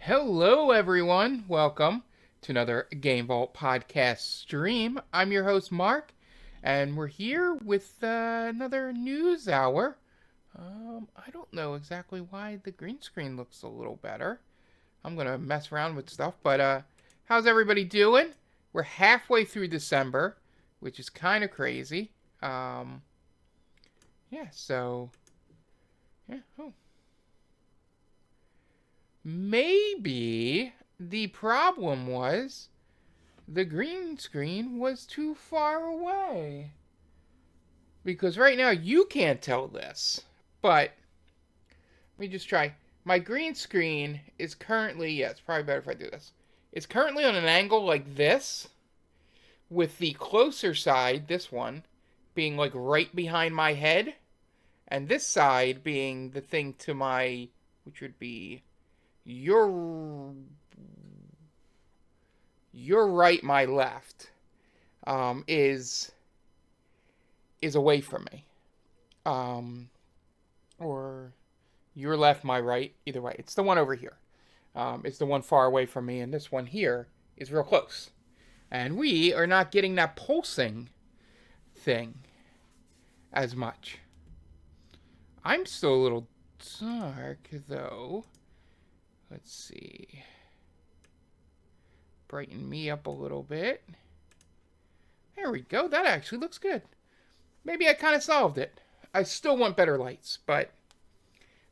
Hello, everyone. Welcome to another Game Vault podcast stream. I'm your host, Mark, and we're here with another news hour. I don't know exactly why the green screen looks a little better. I'm going to mess around with stuff, but how's everybody doing? We're halfway through December, which is kind of crazy. Um, yeah, so, yeah. Oh, maybe the problem was the green screen was too far away. Because right now you can't tell this. But let me just try. My green screen is currently, yeah, it's probably better if I do this. It's currently on an angle like this, with the closer side, this one, being like right behind my head, and this side being the thing to my, which would be your right, my left, is away from me. Or your left, my right, either way. It's the one over here. It's the one far away from me, and this one here is real close. And we are not getting that pulsing thing as much. I'm still a little dark, though. Let's see. Brighten me up a little bit. There we go. That actually looks good. Maybe I kind of solved it. I still want better lights, but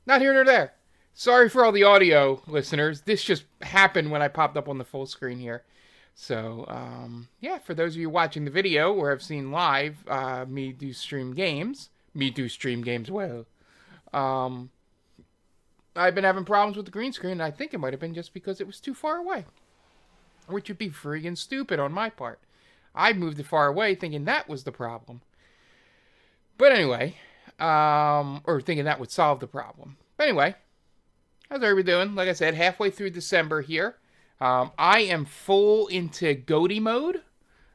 not here nor there. Sorry for all the audio listeners. This just happened when I popped up on the full screen here. So, yeah, for those of you watching the video or have seen live me do stream games, well, I've been having problems with the green screen, and I think it might have been just because it was too far away, which would be friggin' stupid on my part. I moved it far away thinking that was the problem. But anyway, or thinking that would solve the problem. But anyway, how's everybody doing? Like I said, halfway through December here. I am full into GOTY mode.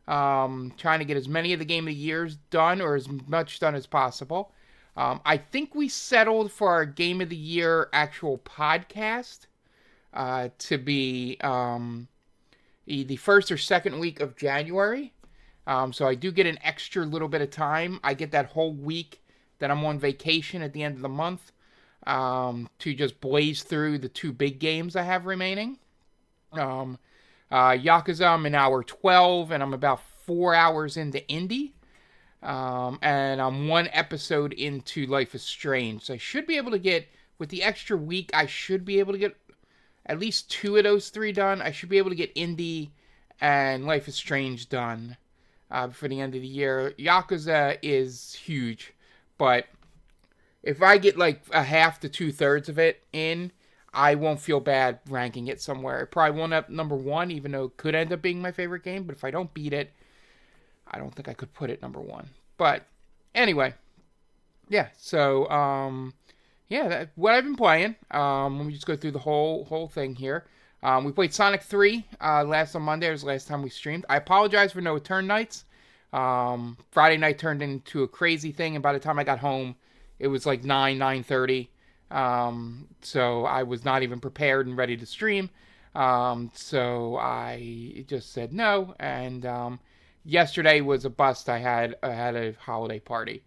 Trying to get as many of the Game of the Years done, or as much done as possible. I think we settled for our Game of the Year actual podcast to be the first or second week of January. So I do get an extra little bit of time. I get that whole week that I'm on vacation at the end of the month to just blaze through the two big games I have remaining. Yakuza, I'm in hour 12, and I'm about 4 hours into Indy. And I'm one episode into Life is Strange. So I should be able to get, with the extra week, I should be able to get at least 2 of those 3 done. I should be able to get Indy and Life is Strange done for the end of the year. Yakuza is huge, but if I get like a half to 2/3 of it in, I won't feel bad ranking it somewhere. It probably won't up number 1, even though it could end up being my favorite game. But if I don't beat it, I don't think I could put it number 1. But anyway, yeah. So yeah, what I've been playing. Let me just go through the whole thing here. We played Sonic 3 last on Monday. It was the last time we streamed. I apologize for no return nights. Friday night turned into a crazy thing, and by the time I got home, it was like 9:30. So I was not even prepared and ready to stream. So I just said no, and yesterday was a bust. I had a holiday party.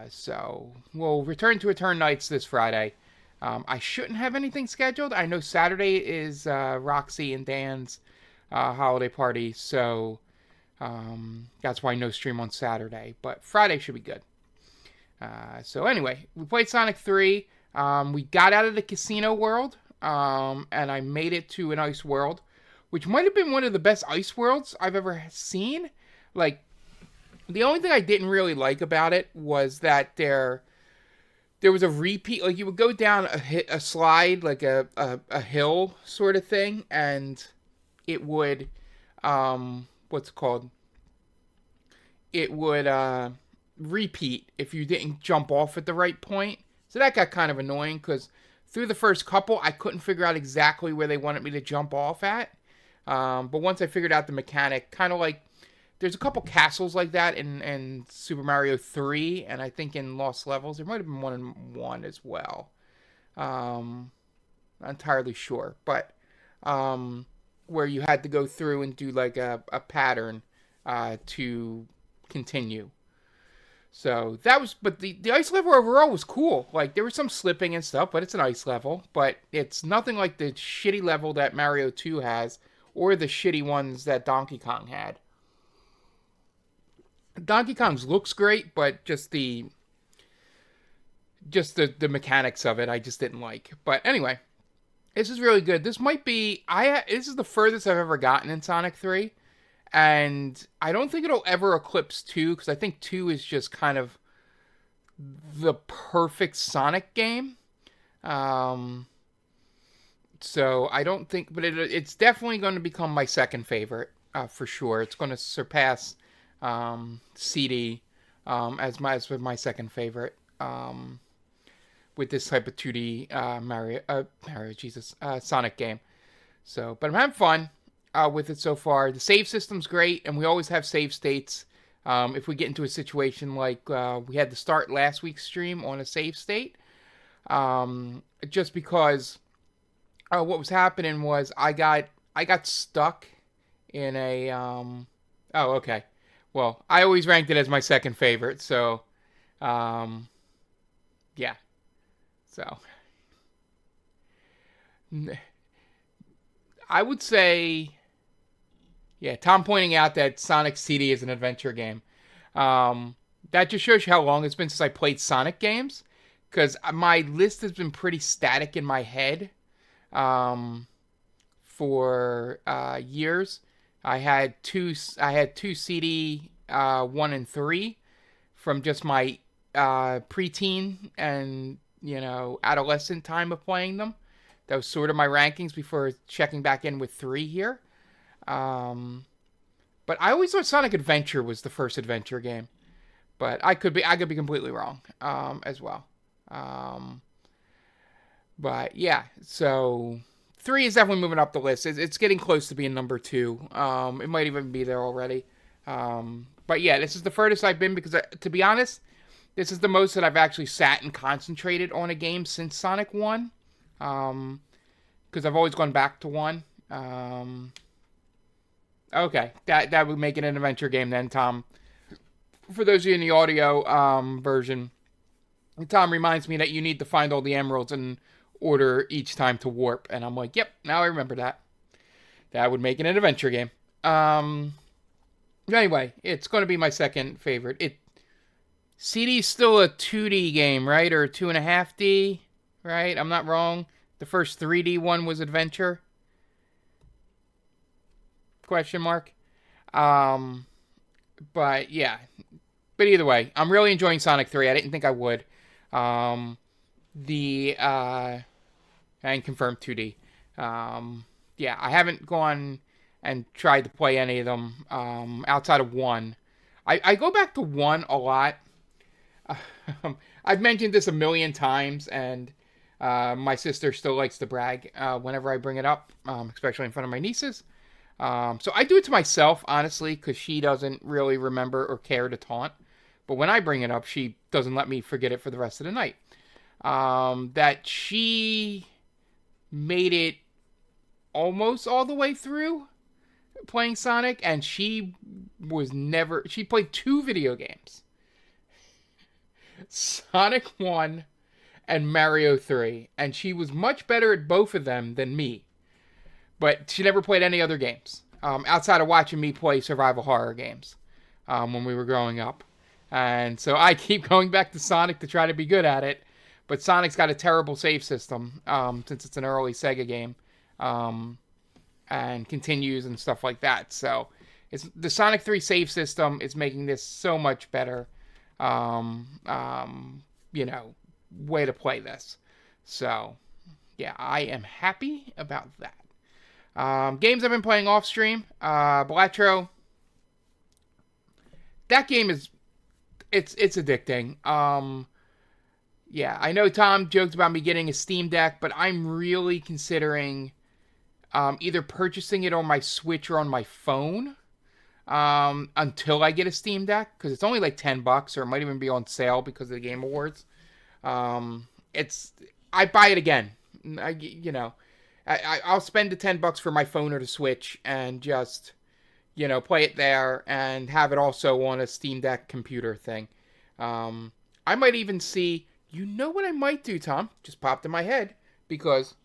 So we'll return to return nights this Friday. I shouldn't have anything scheduled. I know Saturday is Roxy and Dan's holiday party, so that's why no stream on Saturday. But Friday should be good. So anyway, we played Sonic 3. We got out of the casino world, and I made it to an ice world, which might have been one of the best ice worlds I've ever seen. Like, the only thing I didn't really like about it was that there was a repeat. Like, you would go down a slide, like a hill sort of thing, and it would, what's it called? It would repeat if you didn't jump off at the right point. So that got kind of annoying, because through the first couple, I couldn't figure out exactly where they wanted me to jump off at. But once I figured out the mechanic, kind of like, there's a couple castles like that in Super Mario 3, and I think in Lost Levels, there might have been one in 1 as well. Not entirely sure, but where you had to go through and do like a pattern to continue. So that was, but the ice level overall was cool. Like there was some slipping and stuff, but it's an ice level. But it's nothing like the shitty level that Mario 2 has, or the shitty ones that Donkey Kong had. Donkey Kong's looks great, but just the mechanics of it, I just didn't like. But anyway, this is really good. This might be this is the furthest I've ever gotten in Sonic 3. And I don't think it'll ever eclipse 2, because I think 2 is just kind of the perfect Sonic game. So I don't think, but it's definitely going to become my second favorite for sure. It's going to surpass CD as my second favorite with this type of 2D Sonic game. So, but I'm having fun with it so far. The save system's great, and we always have save states. If we get into a situation like we had to start last week's stream on a save state, just because what was happening was I got stuck in a oh, okay. Well, I always ranked it as my second favorite, so yeah. So I would say, yeah, Tom pointing out that Sonic CD is an adventure game. That just shows you how long it's been since I played Sonic games, because my list has been pretty static in my head for years. I had two CD 1 and 3 from just my preteen and adolescent time of playing them. That was sort of my rankings before checking back in with 3 here. But I always thought Sonic Adventure was the first adventure game, but I could be completely wrong as well. But yeah, so 3 is definitely moving up the list. It's getting close to being number 2. It might even be there already. But yeah, this is the furthest I've been because, to be honest, this is the most that I've actually sat and concentrated on a game since Sonic 1. Because I've always gone back to 1. Okay, that would make it an adventure game then, Tom. For those of you in the audio version, Tom reminds me that you need to find all the emeralds in order each time to warp. And I'm like, yep, now I remember that. That would make it an adventure game. Anyway, it's going to be my second favorite. CD's still a 2D game, right? Or 2.5D, right? I'm not wrong. The first 3D one was adventure? Question mark. But yeah. But either way, I'm really enjoying Sonic 3. I didn't think I would. And confirmed 2D. Yeah, I haven't gone and tried to play any of them outside of 1. I go back to 1 a lot. I've mentioned this a million times, and my sister still likes to brag whenever I bring it up, especially in front of my nieces. So I do it to myself, honestly, because she doesn't really remember or care to taunt. But when I bring it up, she doesn't let me forget it for the rest of the night. That she made it almost all the way through playing Sonic, and she played 2 video games. Sonic 1 and Mario 3, and she was much better at both of them than me. But she never played any other games outside of watching me play survival horror games when we were growing up. And so I keep going back to Sonic to try to be good at it. But Sonic's got a terrible save system since it's an early Sega game and continues and stuff like that. So the Sonic 3 save system is making this so much better, way to play this. So, yeah, I am happy about that. Games I've been playing off stream, Balatro. That game it's addicting. Yeah, I know Tom joked about me getting a Steam Deck, but I'm really considering either purchasing it on my Switch or on my phone until I get a Steam Deck, because it's only like $10, or it might even be on sale because of the Game Awards. I buy it again. I'll spend the $10 for my phone or the Switch and just, play it there and have it also on a Steam Deck computer thing. I might even see, you know what I might do, Tom? Just popped in my head because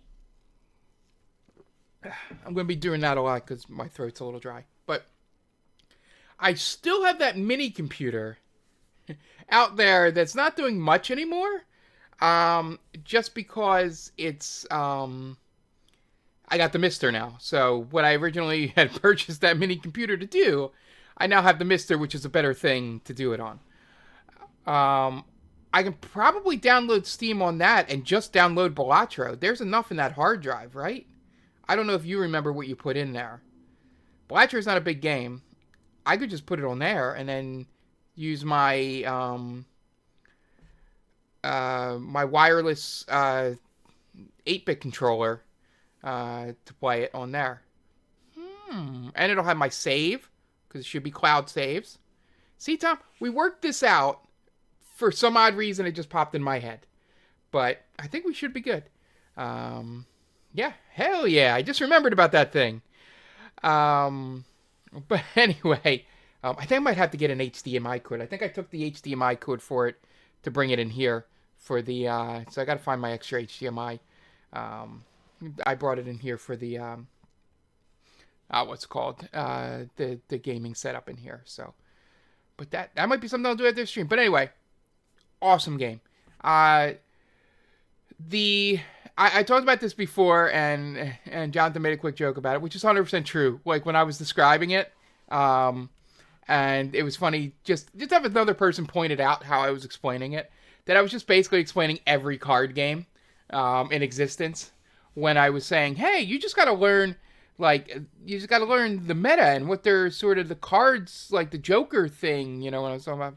I'm going to be doing that a lot because my throat's a little dry. But I still have that mini computer out there that's not doing much anymore. Just because it's, I got the Mister now. So what I originally had purchased that mini computer to do, I now have the Mister, which is a better thing to do it on. I can probably download Steam on that and just download Balatro. There's enough in that hard drive, right? I don't know if you remember what you put in there. Balatro is not a big game. I could just put it on there and then use my my wireless 8-bit controller to play it on there. And it'll have my save, because it should be cloud saves. See, Tom, we worked this out. For some odd reason, it just popped in my head. But I think we should be good. Yeah, hell yeah. I just remembered about that thing. But anyway, I think I might have to get an HDMI cord. I think I took the HDMI cord for it to bring it in here for the, so I got to find my extra HDMI. I brought it in here for the, what's it called? The gaming setup in here. So, but that might be something I'll do at this stream. But anyway, awesome game. I talked about this before, and Jonathan made a quick joke about it, which is 100% true. Like when I was describing it, and it was funny just have another person pointed out how I was explaining it, that I was just basically explaining every card game in existence when I was saying, hey, you just got to learn, you just got to learn the meta and what they're sort of the cards, like the Joker thing, when I was talking about,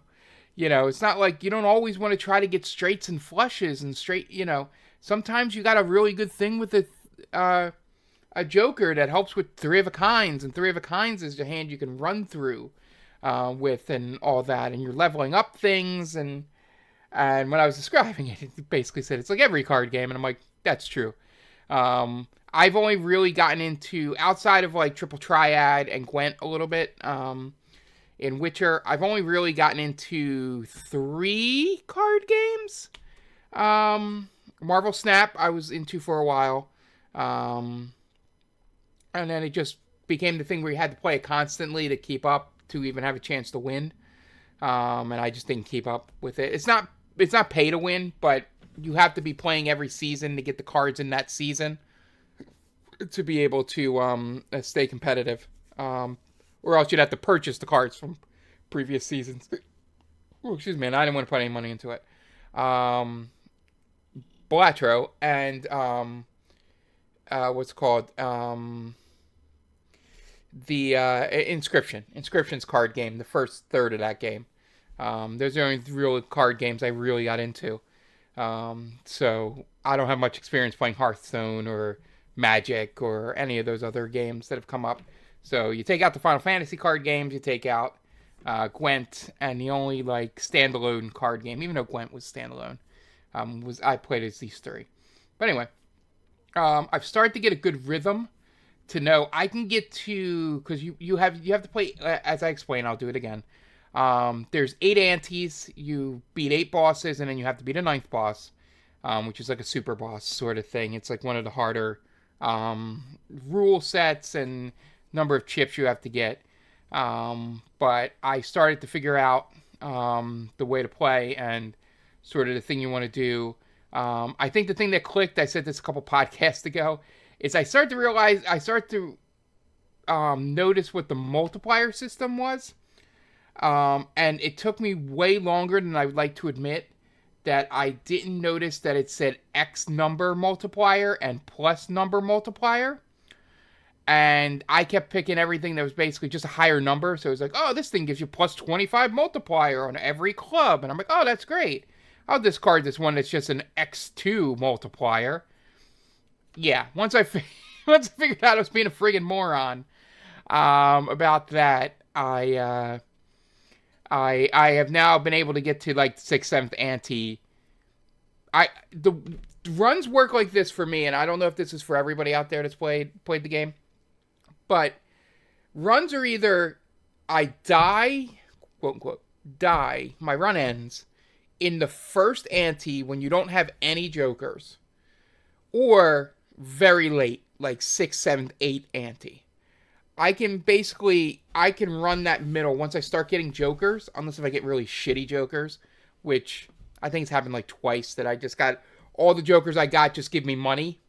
it's not like you don't always want to try to get straights and flushes and straight, sometimes you got a really good thing with a Joker that helps with Three of a Kinds, and Three of a Kinds is a hand you can run through with and all that, and you're leveling up things, and when I was describing it, it basically said it's like every card game, and I'm like, that's true. I've only really gotten into, outside of like Triple Triad and Gwent a little bit, in Witcher, I've only really gotten into 3 card games. Marvel Snap I was into for a while. And then it just became the thing where you had to play it constantly to keep up, to even have a chance to win. And I just didn't keep up with it. It's not pay to win, but you have to be playing every season to get the cards in that season to be able to stay competitive. Or else you'd have to purchase the cards from previous seasons. Oh, excuse me, and I didn't want to put any money into it. Balatro and what's it called? The Inscription. Inscription's card game, the first third of that game. Those are the only real card games I really got into. So I don't have much experience playing Hearthstone or Magic or any of those other games that have come up. So you take out the Final Fantasy card games, you take out Gwent, and the only like standalone card game, even though Gwent was standalone, was I played as these 3. But anyway, I've started to get a good rhythm to know I can get to, because you have to play, as I explained, I'll do it again. There's 8 antes, you beat 8 bosses, and then you have to beat a 9th boss, which is like a super boss sort of thing. It's like one of the harder rule sets and number of chips you have to get. But I started to figure out the way to play and sort of the thing you want to do. I think the thing that clicked, I said this a couple podcasts ago, is I started to notice what the multiplier system was. And it took me way longer than I would like to admit that I didn't notice that it said X number multiplier and plus number multiplier. And I kept picking everything that was basically just a higher number. So it was like, oh, this thing gives you plus 25 multiplier on every club. And I'm like, oh, that's great. I'll discard this one that's just an X2 multiplier. Yeah, once I figured out I was being a friggin' moron about that, I have now been able to get to like the 6th, 7th ante. The runs work like this for me, and I don't know if this is for everybody out there that's played the game, but runs are either I die, quote unquote, die, my run ends in the first ante when you don't have any jokers, or very late, like 6th, 7th, 8th ante. I can run that middle once I start getting jokers, unless if I get really shitty jokers, which I think it's happened like twice that I just got all the jokers I got just give me money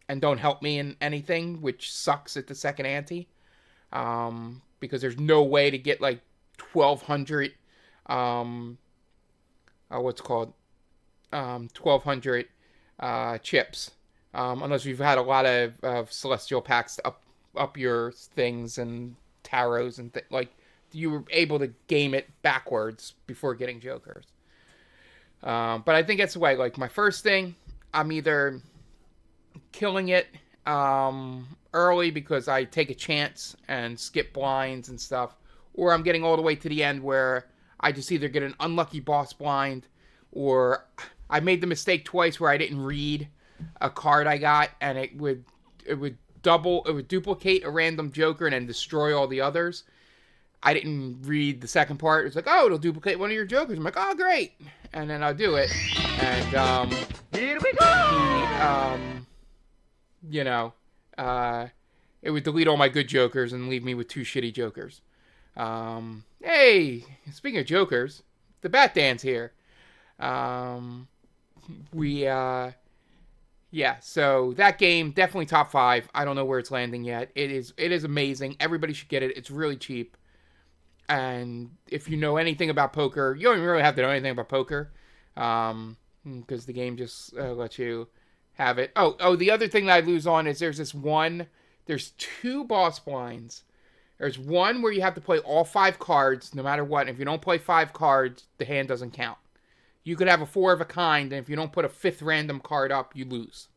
and don't help me in anything, which sucks at the second ante. Because there's no way to get like 1,200, what's it called? 1,200 chips. Unless you've had a lot of celestial packs to up your things and tarots and like you were able to game it backwards before getting jokers. But I think that's the way. Like my first thing, I'm either killing it early because I take a chance and skip blinds and stuff, or I'm getting all the way to the end where I just either get an unlucky boss blind, or I made the mistake twice where I didn't read a card I got, and it would duplicate a random joker and then destroy all the others. I didn't read the second part. It's like, oh, it'll duplicate one of your jokers. I'm like, oh, great. And then I'll do it. And, here we go! It would delete all my good jokers and leave me with 2 shitty jokers. Hey, speaking of jokers, the Bat Dance here. So that game, definitely top 5. I don't know where it's landing yet. It is amazing. Everybody should get it. It's really cheap. And if you know anything about poker, you don't even really have to know anything about poker. Because the game just lets you have it. Oh, the other thing that I lose on is there's 2 boss blinds. There's one where you have to play all 5 cards, no matter what. And if you don't play 5 cards, the hand doesn't count. You could have a 4 of a kind, and if you don't put a 5th random card up, you lose.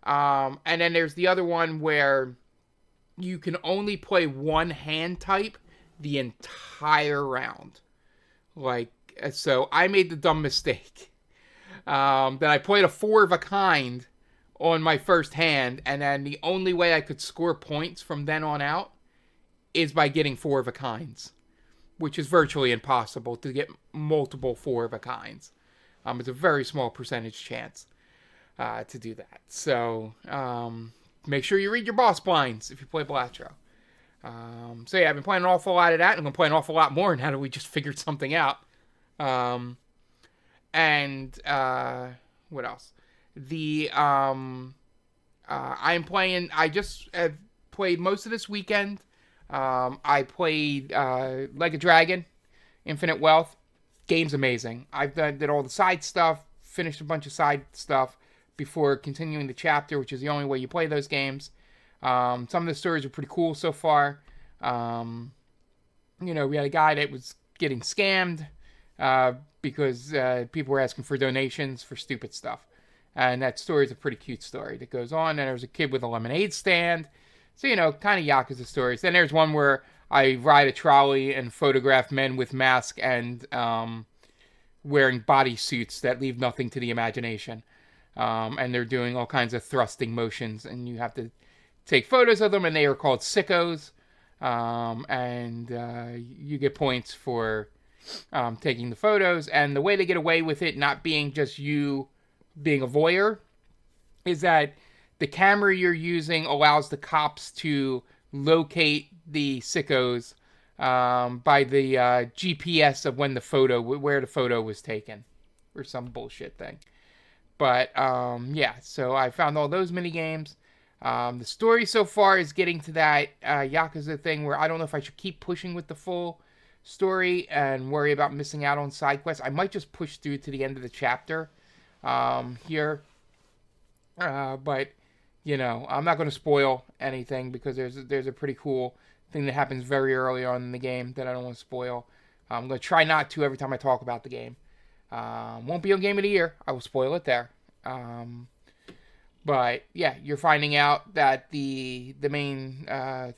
And then there's the other one where you can only play one hand type the entire round. So I made the dumb mistake that I played a 4 of a kind on my first hand, and then the only way I could score points from then on out is by getting 4 of a kinds, which is virtually impossible to get multiple 4 of a kinds. It's a very small percentage chance to do that. So make sure you read your boss blinds if you play Blatro. I've been playing an awful lot of that, and I'm going to play an awful lot more now that we just figured something out. What else? I just have played most of this weekend. I played Like a Dragon, Infinite Wealth. Game's amazing. Did all the side stuff, finished a bunch of side stuff before continuing the chapter, which is the only way you play those games. Some of the stories are pretty cool so far. We had a guy that was getting scammed because people were asking for donations for stupid stuff. And that story is a pretty cute story that goes on. And there's a kid with a lemonade stand. So, kind of Yakuza stories. Then there's one where I ride a trolley and photograph men with masks and wearing bodysuits that leave nothing to the imagination. And they're doing all kinds of thrusting motions, and you have to take photos of them, and they are called sickos. You get points for taking the photos. And the way they get away with it not being just you being a voyeur is that the camera you're using allows the cops to locate the sickos by the GPS of where the photo was taken, or some bullshit thing. But so I found all those mini games. The story so far is getting to that Yakuza thing where I don't know if I should keep pushing with the full story and worry about missing out on side quests. I might just push through to the end of the chapter here. But I'm not going to spoil anything because there's a pretty cool thing that happens very early on in the game that I don't want to spoil. I'm going to try not to every time I talk about the game. Won't be on Game of the Year. I will spoil it there. But yeah, you're finding out that the main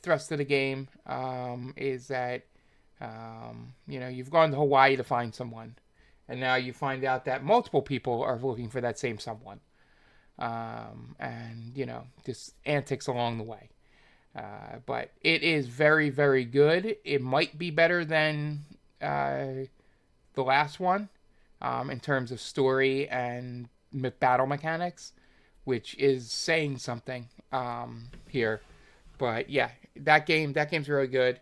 thrust of the game is that you've gone to Hawaii to find someone, and now you find out that multiple people are looking for that same someone. and just antics along the way. But it is very, very good. It might be better than the last one in terms of story and battle mechanics, which is saying something here. But yeah, that game's really good.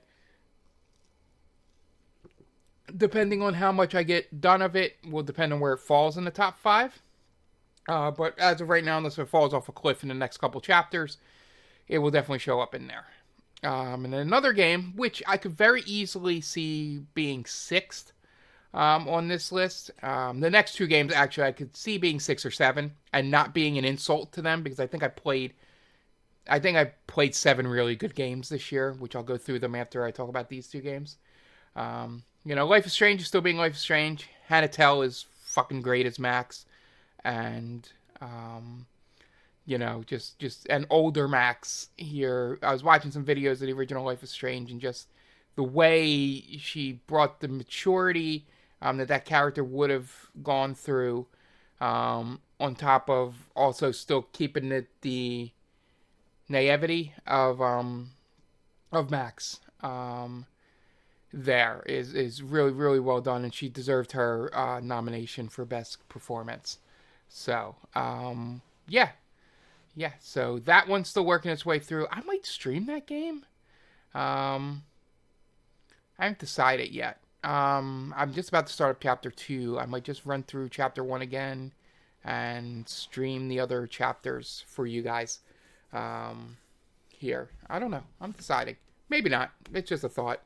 Depending on how much I get done of it, will depend on where it falls in the top five. But as of right now, unless it falls off a cliff in the next couple chapters, it will definitely show up in there. And then another game, which I could very easily see being sixth on this list. The next two games, actually, I could see being 6 or 7 and not being an insult to them, because I think I played 7 really good games this year, which I'll go through them after I talk about these two games. Life is Strange is still being Life is Strange. Hannah Tell is fucking great as Max, and just an older Max here. I was watching some videos of the original Life is Strange, and just the way she brought the maturity that character would have gone through, on top of also still keeping the naivety of Max. There is really, really well done, and she deserved her nomination for best performance. So yeah. So that one's still working its way through. I might stream that game. I haven't decided yet. I'm just about to start up chapter 2. I might just run through chapter 1 again and stream the other chapters for you guys here. I don't know. I'm deciding. Maybe not. It's just a thought.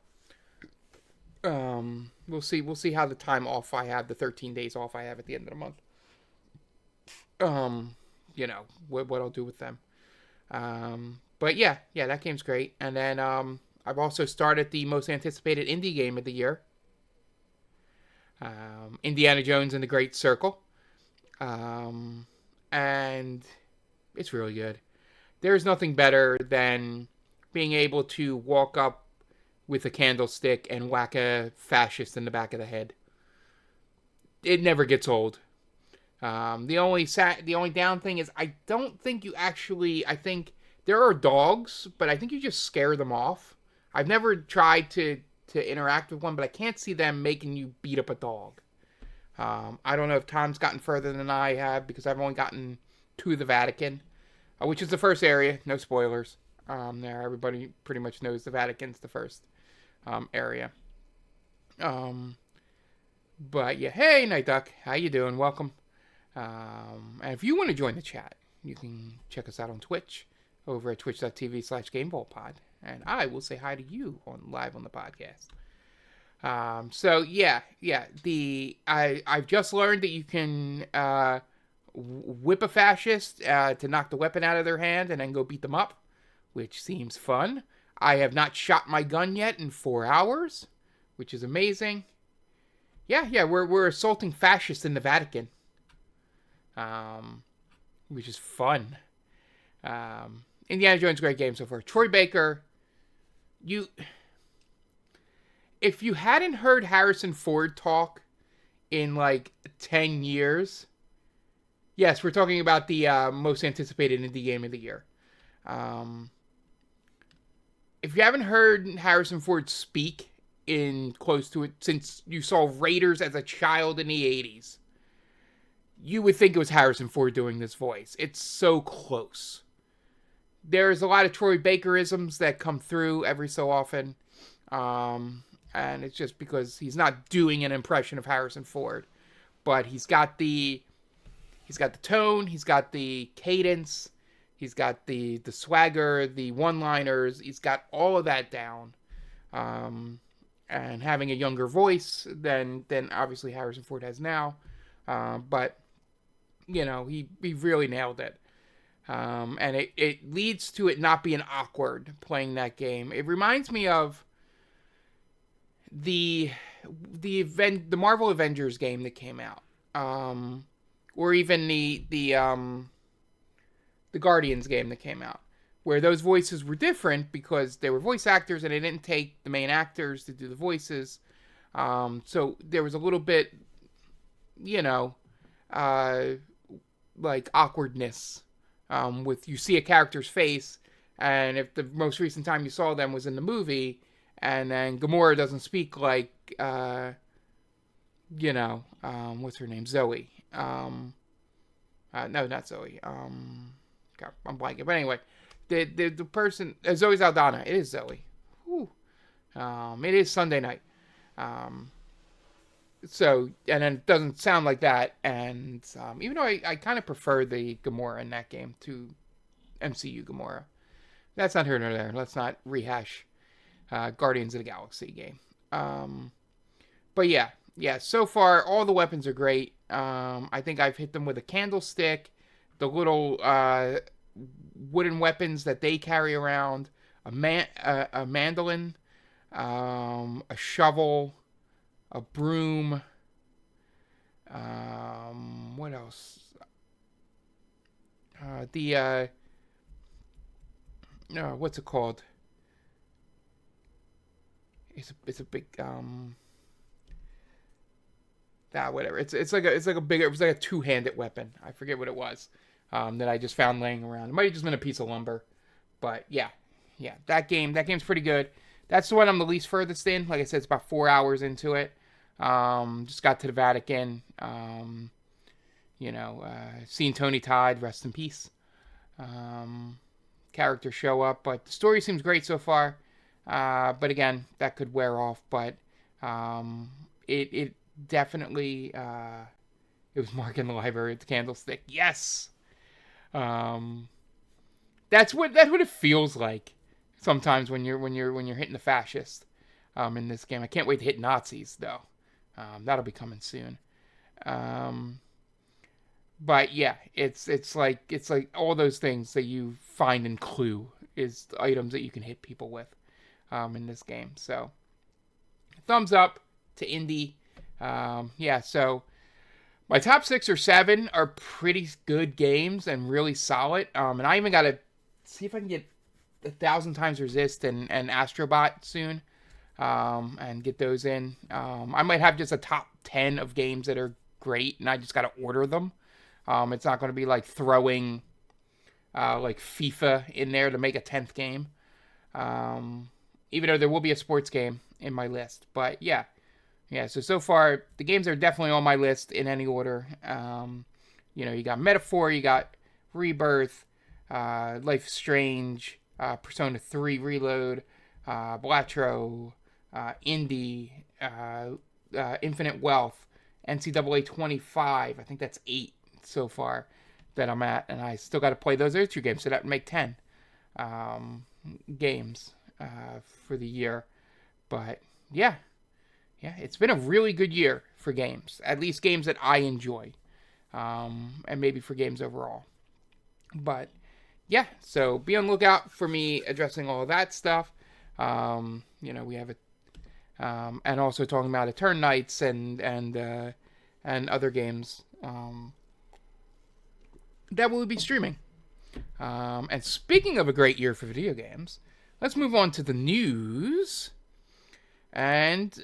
We'll see. We'll see how the time off I have, the 13 days off I have at the end of the month. What I'll do with them. But yeah, that game's great. And then I've also started the most anticipated indie game of the year, Indiana Jones and the Great Circle. And it's really good. There's nothing better than being able to walk up with a candlestick and whack a fascist in the back of the head. It never gets old. The only down thing is I don't think you actually. I think there are dogs, but I think you just scare them off. I've never tried to interact with one, but I can't see them making you beat up a dog. I don't know if Tom's gotten further than I have, because I've only gotten to the Vatican, which is the first area. No spoilers. There, everybody pretty much knows the Vatican's the first area. But yeah, hey Night Duck, how you doing? Welcome. And if you want to join the chat, you can check us out on Twitch over at twitch.tv/GameBallPod, and I will say hi to you live on the podcast. So yeah. I've just learned that you can whip a fascist to knock the weapon out of their hand and then go beat them up, which seems fun. I have not shot my gun yet in 4 hours, which is amazing. Yeah, we're assaulting fascists in the Vatican, which is fun. Indiana Jones, great game so far. Troy Baker, if you hadn't heard Harrison Ford talk in like 10 years, yes, we're talking about the most anticipated indie game of the year. If you haven't heard Harrison Ford speak in close to it since you saw Raiders as a child in the 80s, you would think it was Harrison Ford doing this voice. It's so close. There's a lot of Troy Bakerisms that come through every so often. And it's just because he's not doing an impression of Harrison Ford. But he's got the tone, he's got the cadence, he's got the swagger, the one-liners, he's got all of that down. And having a younger voice than obviously Harrison Ford has now. But, he really nailed it. And it leads to it not being awkward playing that game. It reminds me of the Marvel Avengers game that came out. Or even the Guardians game that came out, where those voices were different because they were voice actors and they didn't take the main actors to do the voices. So there was a little bit, like awkwardness with you see a character's face, and if the most recent time you saw them was in the movie, and then Gamora doesn't speak like what's her name, Zoe. No, not Zoe. God, I'm blanking. But anyway, the person Zoe Saldana. It is Zoe. Whew. It is Sunday night. So, and then it doesn't sound like that. And even though I kind of prefer the Gamora in that game to MCU Gamora, that's not here nor there. Let's not rehash Guardians of the Galaxy game. But yeah. So far all the weapons are great. I think I've hit them with a candlestick, the little wooden weapons that they carry around, a mandolin, a shovel, a broom. What else? What's it called? It's a big whatever. It's like a bigger. It was like a two-handed weapon. I forget what it was. That I just found laying around. It might have just been a piece of lumber, but yeah. That game's pretty good. That's the one I'm the least furthest in. Like I said, it's about 4 hours into it. Just got to the Vatican. Seen Tony Todd, rest in peace. Characters show up, but the story seems great so far. But again, that could wear off. But it definitely it was Mark in the library at the candlestick. Yes. That's what it feels like sometimes when you're hitting the fascist in this game. I can't wait to hit Nazis though. That'll be coming soon. But yeah, it's like all those things that you find in Clue is items that you can hit people with in this game. So thumbs up to Indy. So my top 6 or 7 are pretty good games and really solid. And I even got to see if I can get 1,000 Times Resist and Astrobot soon. And get those in. I might have just a top 10 of games that are great, and I just got to order them. It's not going to be like throwing like FIFA in there to make a 10th game. Even though there will be a sports game in my list. But yeah, so far, the games are definitely on my list in any order. You got Metaphor, you got Rebirth, Life is Strange, Persona 3 Reload, Blatro, Indie, Infinite Wealth, NCAA 25. I think that's 8 so far that I'm at, and I still got to play those other 2 games, so that would make 10 games for the year. But yeah, it's been a really good year for games, at least games that I enjoy, and maybe for games overall. But yeah, so be on the lookout for me addressing all of that stuff. We have it, and also talking about Eternights and other games that we'll be streaming. And speaking of a great year for video games, let's move on to the news. And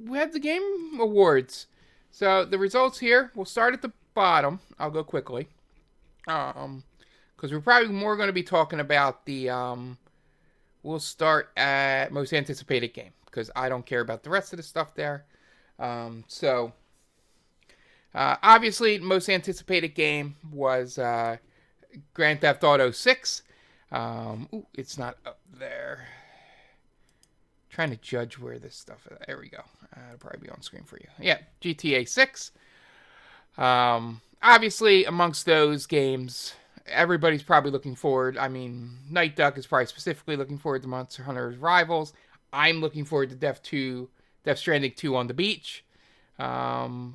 we had the Game Awards. So the results here, we'll start at the bottom. I'll go quickly. Because we're probably more going to be talking about the... we'll start at most anticipated game. Because I don't care about the rest of the stuff there. Obviously, most anticipated game was Grand Theft Auto 6. It's not up there. Trying to judge where this stuff is. There we go. It'll probably be on screen for you. Yeah, GTA 6. Obviously, amongst those games, everybody's probably looking forward. I mean, Night Duck is probably specifically looking forward to Monster Hunter's Rivals. I'm looking forward to Death Stranding 2 on the beach. All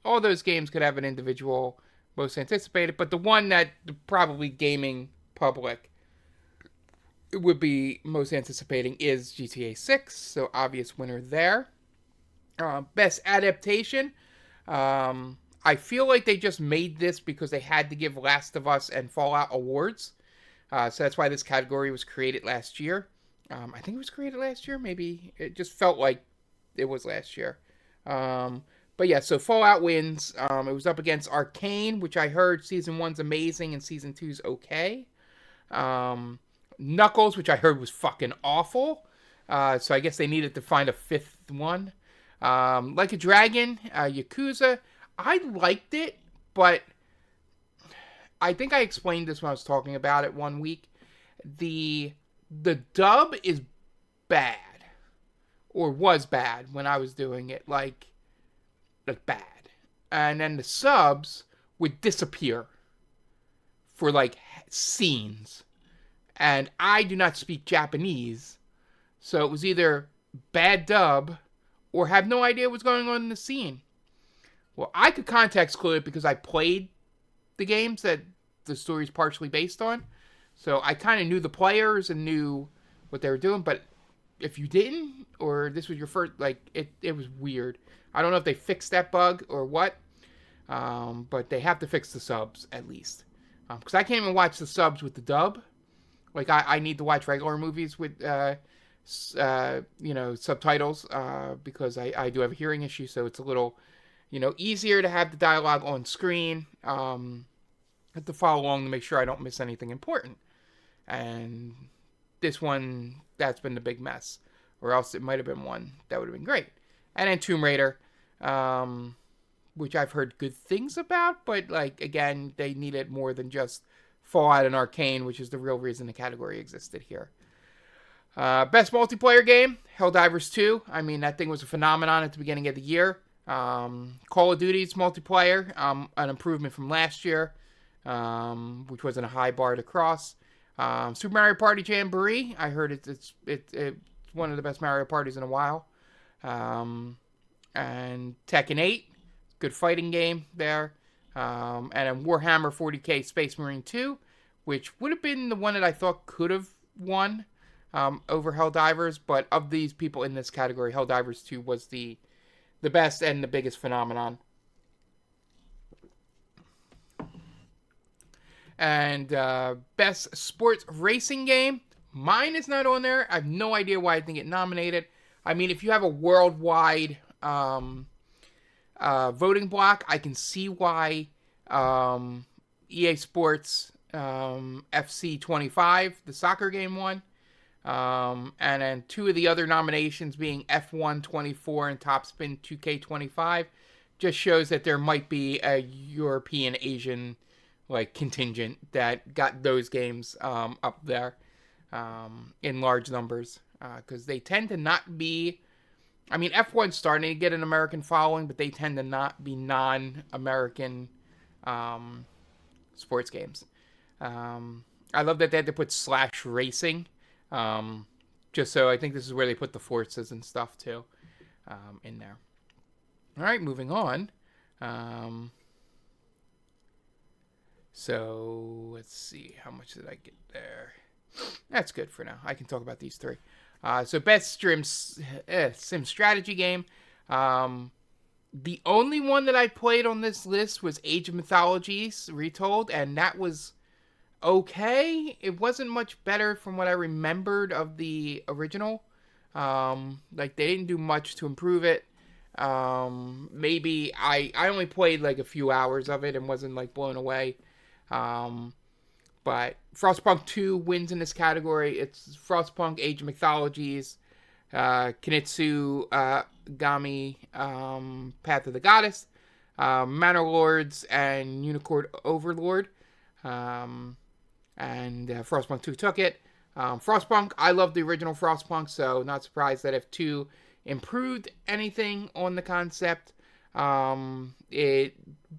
those games could have an individual most anticipated, but the one that the probably gaming public would be most anticipating is GTA 6, so obvious winner there. Best adaptation, I feel like they just made this because they had to give Last of Us and Fallout awards, so that's why this category was created last year. I think it was created last year, maybe. It just felt like it was last year. But yeah, so Fallout wins. It was up against Arcane, which I heard season one's amazing and season two's okay. Um, Knuckles, which I heard was fucking awful. So I guess they needed to find a fifth one. Like a Dragon, Yakuza. I liked it, but I think I explained this when I was talking about it one week. The dub is bad, or was bad when I was doing it, like bad, and then the subs would disappear for like scenes, and I do not speak Japanese, so it was either bad dub or have no idea what's going on in the scene. Well, I could context clue it because I played the games that the story is partially based on. So I kind of knew the players and knew what they were doing. But if you didn't, or this was your first, like, it was weird. I don't know if they fixed that bug or what. But they have to fix the subs, at least. Because I can't even watch the subs with the dub. Like, I need to watch regular movies with, subtitles. Because I do have a hearing issue. So it's a little, easier to have the dialogue on screen. Have to follow along to make sure I don't miss anything important. And this one, that's been the big mess. Or else it might have been one that would have been great. And then Tomb Raider, which I've heard good things about, but like again, they needed more than just Fallout and Arcane, which is the real reason the category existed here. Best multiplayer game, Helldivers 2. I mean, that thing was a phenomenon at the beginning of the year. Call of Duty's multiplayer, an improvement from last year. Which wasn't a high bar to cross. Super Mario Party Jamboree, I heard it's one of the best Mario parties in a while. And Tekken 8, good fighting game there. And then Warhammer 40k Space Marine 2, which would have been the one that I thought could have won over Helldivers, but of these people in this category, Helldivers 2 was the best and the biggest phenomenon. And best sports racing game, mine is not on there. I have no idea why I didn't get nominated. I mean, if you have a worldwide voting block, I can see why EA Sports FC 25, the soccer game, won. And then two of the other nominations being F1 24 and Top Spin 2K 25 just shows that there might be a European Asian contingent that got those games up there in large numbers, because they tend to not be, I mean, F1's starting to get an American following, but they tend to not be non-American sports games. I love that they had to put / racing, just so I think this is where they put the Forzas and stuff too in there. All right, moving on. So, let's see. How much did I get there? That's good for now. I can talk about these three. So, best sim strategy game. The only one that I played on this list was Age of Mythologies Retold, and that was okay. It wasn't much better from what I remembered of the original. They didn't do much to improve it. Maybe I only played a few hours of it and wasn't blown away. But Frostpunk 2 wins in this category. It's Frostpunk, Age of Mythologies, Kinitsu Gami, Path of the Goddess, Manor Lords, and Unicorn Overlord. And Frostpunk 2 took it. Frostpunk, I love the original Frostpunk, so not surprised that if 2 improved anything on the concept, it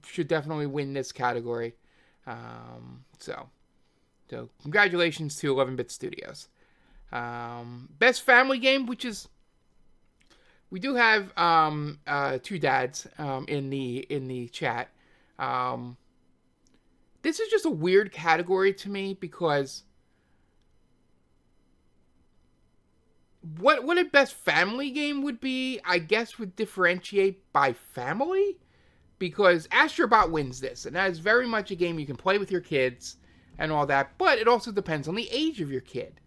should definitely win this category. So congratulations to 11-Bit Studios. Best family game, which is, we do have two dads in the chat. This is just a weird category to me because what a best family game would be, I guess, would differentiate by family. Because Astrobot wins this, and that is very much a game you can play with your kids and all that, but it also depends on the age of your kid.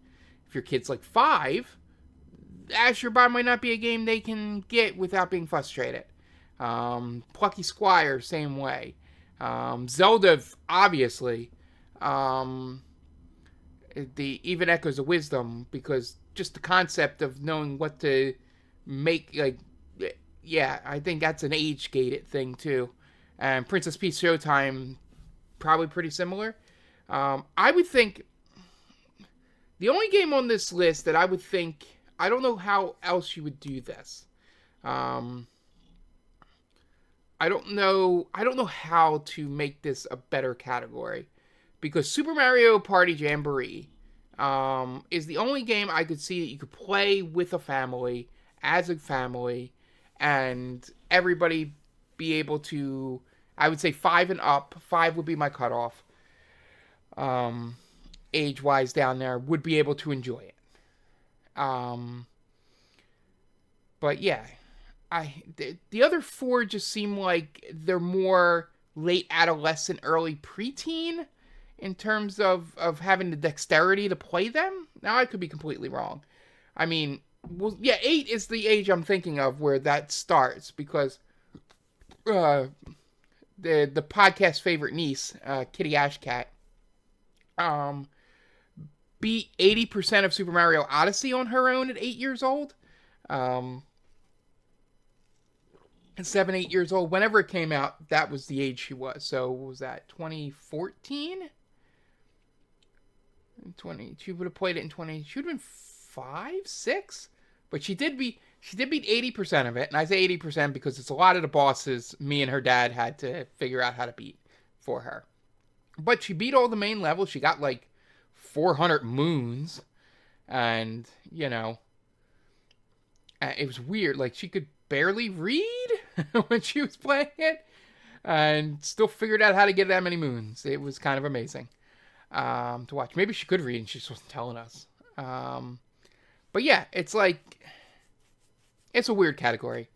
If your kid's 5, Astrobot might not be a game they can get without being frustrated. Plucky Squire, same way. Zelda, obviously. Um, the even Echoes of Wisdom, because just the concept of knowing what to make, like, yeah, I think that's an age gated thing too. And Princess Peach Showtime, probably pretty similar. I would think the only game on this list that I would think, I don't know how else you would do this. Um, I don't know how to make this a better category, because Super Mario Party Jamboree is the only game I could see that you could play with a family, as a family, and everybody be able to. I would say 5 and up. 5 would be my cutoff. Um, Age wise, down there would be able to enjoy it. Um, but yeah, the other 4 just seem like they're more late adolescent, early preteen in terms of having the dexterity to play them. Now I could be completely wrong. I mean, well, yeah, 8 is the age I'm thinking of where that starts, because uh, the podcast favorite niece, Kitty Ashcat, um, beat 80% of Super Mario Odyssey on her own at 8 years old. Um, and 7, 8 years old. Whenever it came out, that was the age she was. So what was that, 2014? 20. She would have played it in 20. She would have been 5, 6. But she did beat 80% of it. And I say 80% because it's a lot of the bosses me and her dad had to figure out how to beat for her. But she beat all the main levels. She got like 400 moons. And, it was weird. Like, she could barely read when she was playing it, and still figured out how to get that many moons. It was kind of amazing to watch. Maybe she could read and she just wasn't telling us. But yeah, it's like, it's a weird category,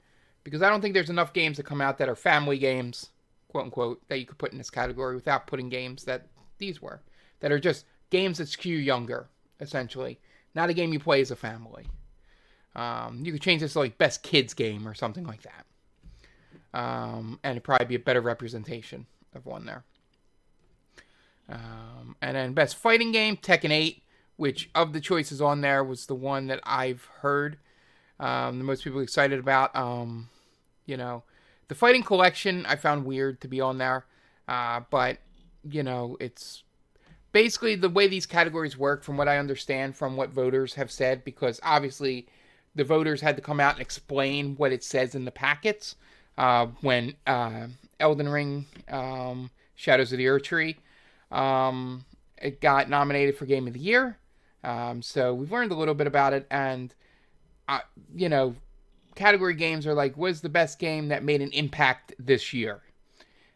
because I don't think there's enough games that come out that are family games, quote unquote, that you could put in this category without putting games that these were, that are just games that skew younger, essentially. Not a game you play as a family. You could change this to like best kids game or something like that. And it'd probably be a better representation of one there. And then best fighting game, Tekken 8, which of the choices on there was the one that I've heard the most people excited about. The fighting collection I found weird to be on there. But, it's basically the way these categories work, from what I understand, from what voters have said, because obviously the voters had to come out and explain what it says in the packets when Elden Ring Shadows of the Erdtree it got nominated for Game of the Year. So we've learned a little bit about it, and category games are like, what's the best game that made an impact this year?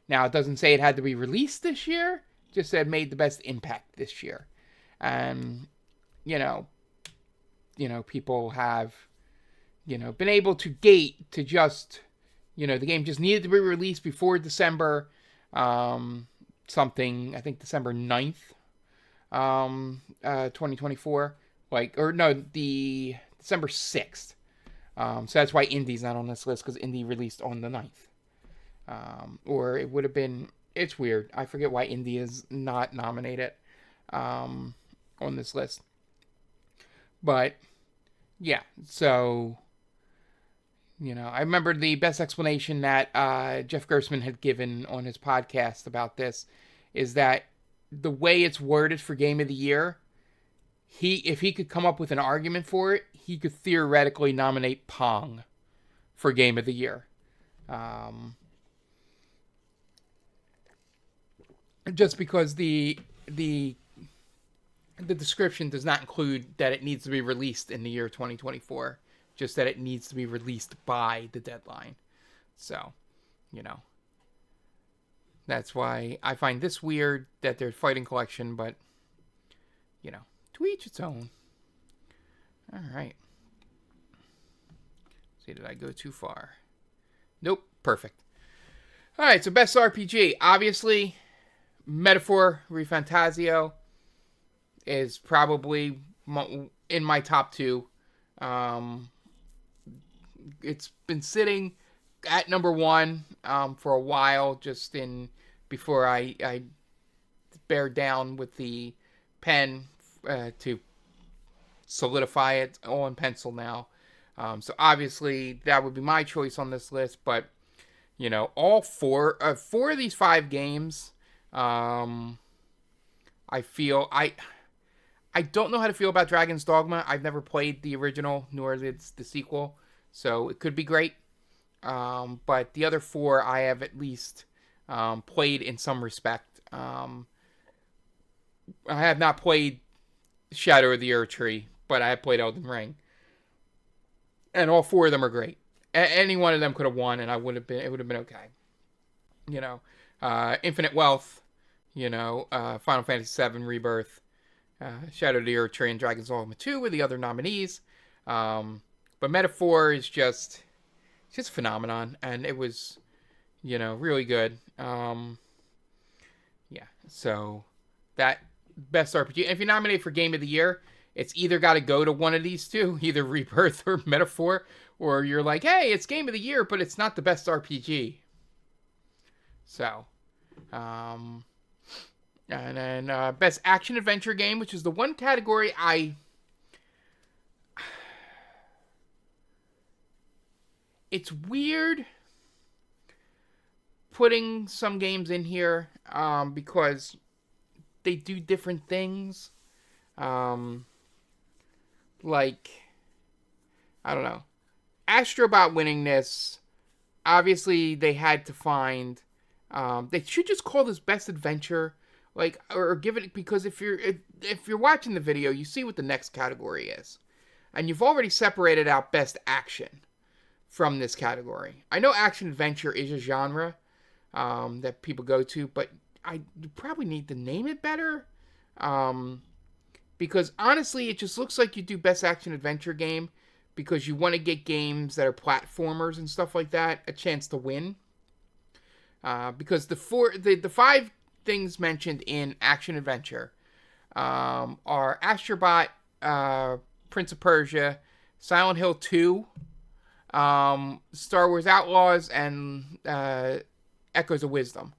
Now, it doesn't say it had to be released this year, just said made the best impact this year. And people have been able to gate to just, the game just needed to be released before December something, I think December 9th, 2024, the December 6th. So that's why Indie's not on this list, because Indie released on the 9th. Or it would have been, it's weird. I forget why Indie is not nominated on this list. But, yeah, so, I remember the best explanation that Jeff Gerstmann had given on his podcast about this is that the way it's worded for Game of the Year, if he could come up with an argument for it, he could theoretically nominate Pong for Game of the Year. Just because the description does not include that it needs to be released in the year 2024, just that it needs to be released by the deadline. So, that's why I find this weird that they're fighting collection, but, to each its own. All right. See, did I go too far? Nope. Perfect. All right, so best RPG. Obviously, Metaphor ReFantazio is probably in my top 2. It's been sitting at number one for a while, just before I bear down with the pen to solidify it all in pencil now. So obviously that would be my choice on this list, but all four of these 5 games, I feel I don't know how to feel about Dragon's Dogma. I've never played the original nor the sequel, so it could be great. But the other 4 I have at least played in some respect. I have not played Shadow of the Erdtree, but I have played Elden Ring, and all 4 of them are great. Any one of them could have won, and it would have been okay. Infinite Wealth, Final Fantasy VII Rebirth, Shadow of the Erdtree, and Dragon's Dogma 2 were the other nominees. But Metaphor is just a phenomenon, and it was, really good. So that best RPG. And if you're nominated for Game of the Year, it's either got to go to one of these two, either Rebirth or Metaphor, or you're like, hey, it's Game of the Year, but it's not the best RPG. So, and then Best Action Adventure Game, which is the one category it's weird putting some games in here because they do different things. Like, I don't know. Astrobot winning this, obviously they had to find, they should just call this Best Adventure, or give it, because if you're watching the video, you see what the next category is. And you've already separated out Best Action from this category. I know Action Adventure is a genre that people go to, but you probably need to name it better. Because honestly, it just looks like you do Best Action Adventure Game because you want to get games that are platformers and stuff like that a chance to win. Because the 5 things mentioned in Action Adventure are Astrobot, Prince of Persia, Silent Hill 2, Star Wars Outlaws, and Echoes of Wisdom.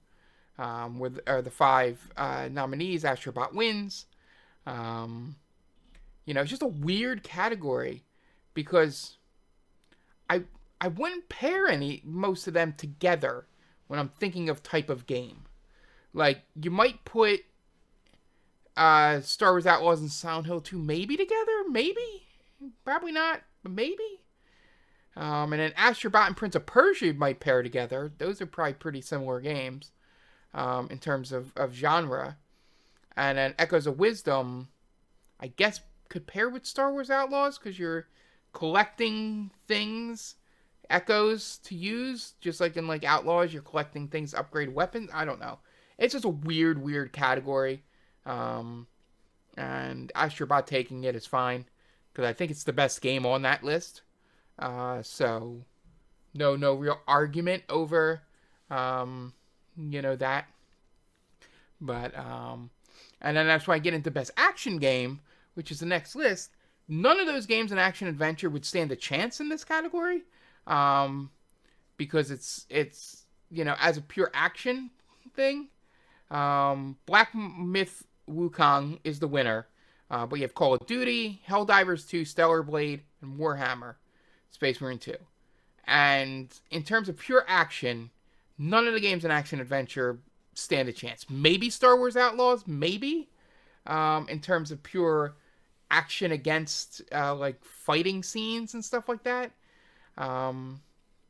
Are the 5 nominees. Astrobot wins. It's just a weird category because I wouldn't pair most of them together when I'm thinking of type of game. Like, you might put Star Wars Outlaws and Silent Hill 2 maybe together, maybe, probably not, but maybe. And then Astrobot and Prince of Persia might pair together. Those are probably pretty similar games in terms of genre. And then Echoes of Wisdom, I guess, could pair with Star Wars Outlaws because you're collecting things, echoes to use, just like in Outlaws, you're collecting things to upgrade weapons. I don't know. It's just a weird category. And Astrobot taking it is fine because I think it's the best game on that list. So no real argument over, that. But, and then that's why I get into Best Action Game, which is the next list. None of those games in Action Adventure would stand a chance in this category, because it's as a pure action thing. Black Myth Wukong is the winner, but you have Call of Duty, Helldivers 2, Stellar Blade, and Warhammer Space Marine 2. And in terms of pure action, none of the games in Action Adventure stand a chance. Maybe Star Wars Outlaws, maybe, in terms of pure action against fighting scenes and stuff like that. I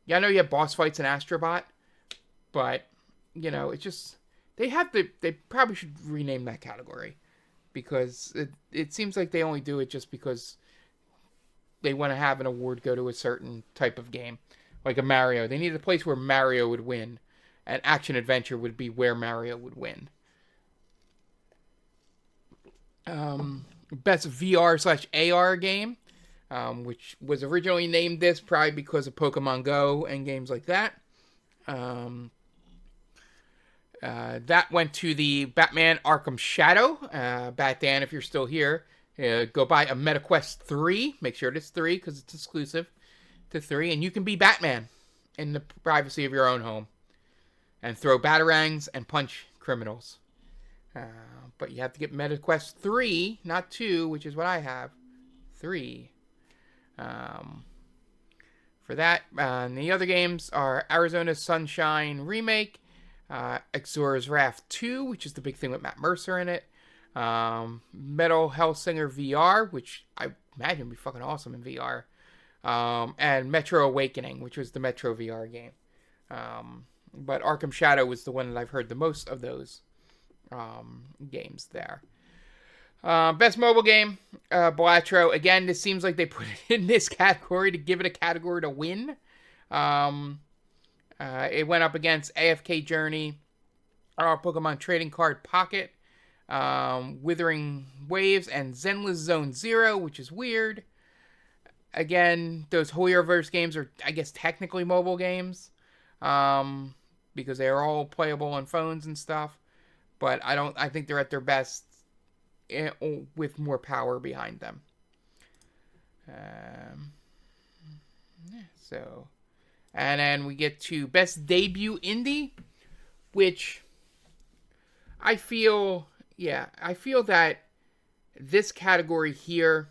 know you have boss fights in Astrobot, but it's just they probably should rename that category because it seems like they only do it just because they want to have an award go to a certain type of game, like a Mario. They need a place where Mario would win. And Action Adventure would be where Mario would win. Best VR/AR game, which was originally named this probably because of Pokemon Go and games like that. That went to the Batman Arkham Shadow. Batman, if you're still here, go buy a MetaQuest 3. Make sure it's 3 because it's exclusive to 3. And you can be Batman in the privacy of your own home and throw batarangs and punch criminals. But you have to get MetaQuest 3, not 2, which is what I have. 3. For that, and the other games are Arizona Sunshine Remake, Exora's Wrath 2, which is the big thing with Matt Mercer in it, Metal Hellsinger VR, which I imagine would be fucking awesome in VR, and Metro Awakening, which was the Metro VR game. But Arkham Shadow was the one that I've heard the most of those games there. Best mobile game, Balatro. Again, this seems like they put it in this category to give it a category to win. It went up against AFK Journey, Pokemon Trading Card Pocket, Withering Waves, and Zenless Zone Zero, which is weird. Again, those Hoyoverse games are, I guess, technically mobile games, because they are all playable on phones and stuff. But I think they're at their best with more power behind them. And then we get to Best Debut Indie, which I feel that this category here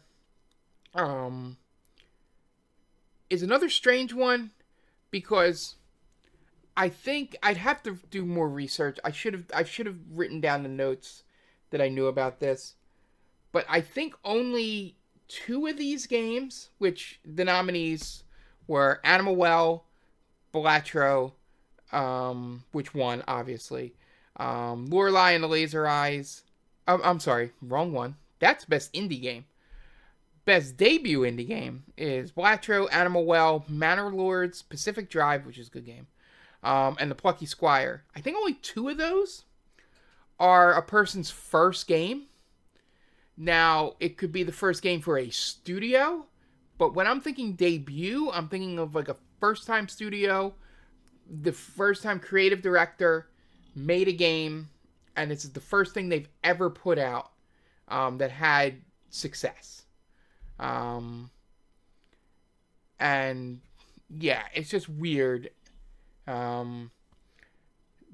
is another strange one, because I think I'd have to do more research. I should have written down the notes that I knew about this. But I think only 2 of these games, which the nominees were Animal Well, Balatro, which won, obviously, Lorelei and the Laser Eyes. I'm sorry, wrong one. That's Best Indie Game. Best Debut Indie Game is Balatro, Animal Well, Manor Lords, Pacific Drive, which is a good game, and The Plucky Squire. I think only 2 of those are a person's first game. Now, it could be the first game for a studio, but when I'm thinking debut, I'm thinking of like a first-time studio, the first-time creative director made a game, and it's the first thing they've ever put out that had success. And yeah, it's just weird.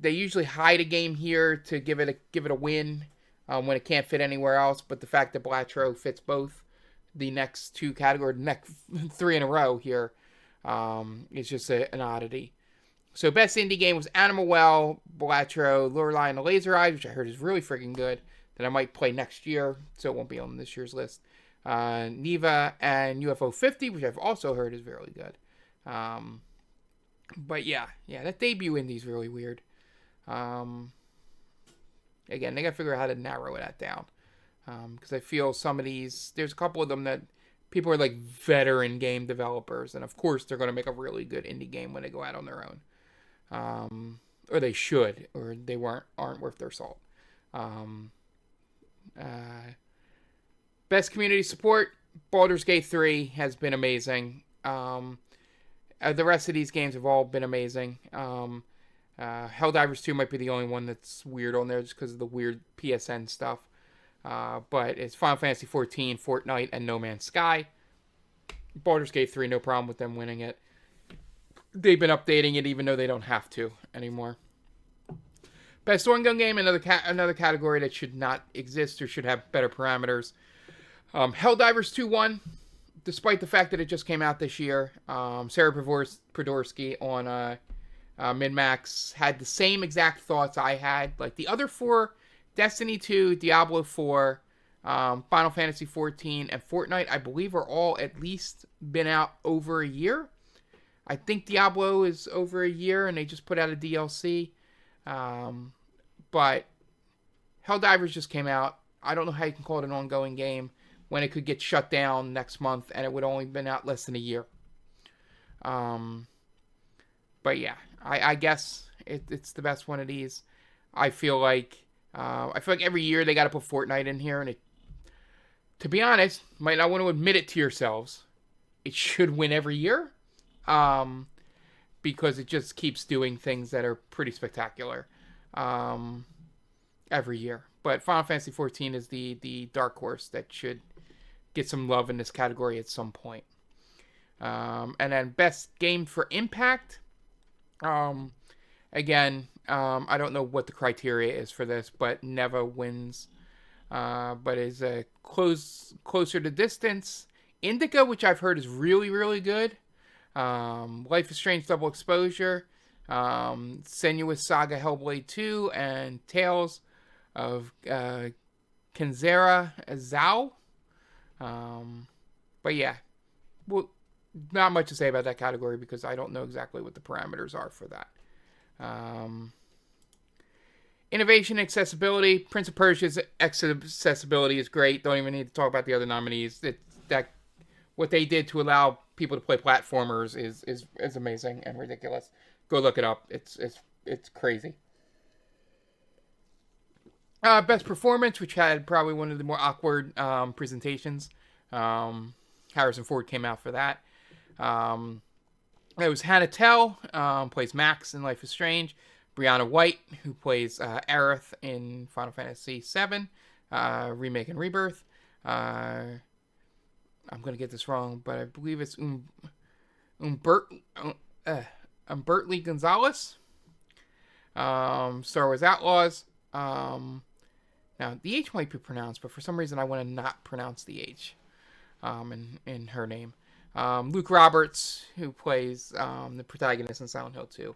They usually hide a game here to give it a win when it can't fit anywhere else. But the fact that Balatro fits both the next 2 categories, next 3 in a row here, is just an oddity. So Best Indie Game was Animal Well, Balatro, Lorelei and the Laser Eyes, which I heard is really freaking good, that I might play next year, so it won't be on this year's list. Neva and UFO 50, which I've also heard is really good. But yeah, that debut indie is really weird. Again, they gotta figure out how to narrow that down. Because I feel some of these, there's a couple of them that people are like veteran game developers, and of course they're gonna make a really good indie game when they go out on their own. Or they should, or they aren't worth their salt. Best community support, Baldur's Gate 3 has been amazing. The rest of these games have all been amazing. Helldivers 2 might be the only one that's weird on there just because of the weird PSN stuff. But it's Final Fantasy 14, Fortnite, and No Man's Sky. Baldur's Gate 3, no problem with them winning it. They've been updating it even though they don't have to anymore. Best Thorn Gun Game, another category that should not exist or should have better parameters. Helldivers 2 won, despite the fact that it just came out this year. Sarah Podorsky on MinMax had the same exact thoughts I had. Like the other 4, Destiny 2, Diablo 4, Final Fantasy 14, and Fortnite, I believe are all at least been out over a year. I think Diablo is over a year and they just put out a DLC. But Helldivers just came out. I don't know how you can call it an ongoing game when it could get shut down next month and it would only been out less than a year. But yeah, I guess it's the best one of these. I feel like every year they got to put Fortnite in here, and to be honest, might not want to admit it to yourselves, it should win every year, because it just keeps doing things that are pretty spectacular every year. But Final Fantasy 14 is the dark horse that should get some love in this category at some point. And then best game for impact, Um, Again, I don't know what the criteria is for this, but Neva wins. But is closer to distance. Indica, which I've heard is really, really good. Life is Strange Double Exposure. Senua's Saga Hellblade 2, and Tales of Kenzera Zao. But yeah, well, not much to say about that category because I don't know exactly what the parameters are for that. Um, Innovation, accessibility. Prince of Persia's accessibility is great. Don't even need to talk about the other nominees. That what they did to allow people to play platformers is amazing and ridiculous. Go look it up. It's crazy. Best performance, which had probably one of the more awkward presentations. Harrison Ford came out for that. Um, it was Hannah Tell, plays Max in Life is Strange. Brianna White, who plays Aerith in Final Fantasy VII, Remake and Rebirth. I'm going to get this wrong, but I believe it's Umbertly Gonzalez. Star Wars Outlaws. Now, the H might be pronounced, but for some reason I want to not pronounce the H in her name. Luke Roberts, who plays the protagonist in Silent Hill 2.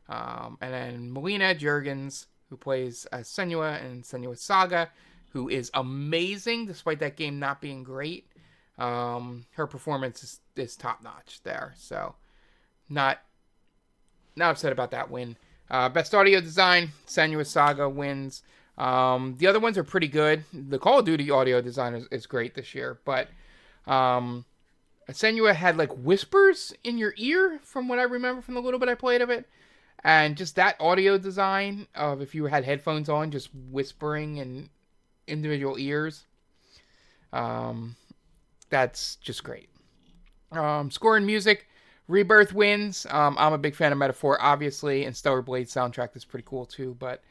And then Melina Juergens, who plays Senua in Senua's Saga, who is amazing despite that game not being great. Her performance is top notch there, so not upset about that win. Best audio design, Senua's Saga wins. The other ones are pretty good. The Call of Duty audio design is great this year, but Senua had like whispers in your ear from what I remember from the little bit I played of it. And just that audio design of if you had headphones on, just whispering in individual ears, that's just great. Score and music, Rebirth wins. I'm a big fan of Metaphor, obviously, and Stellar Blade soundtrack is pretty cool too, but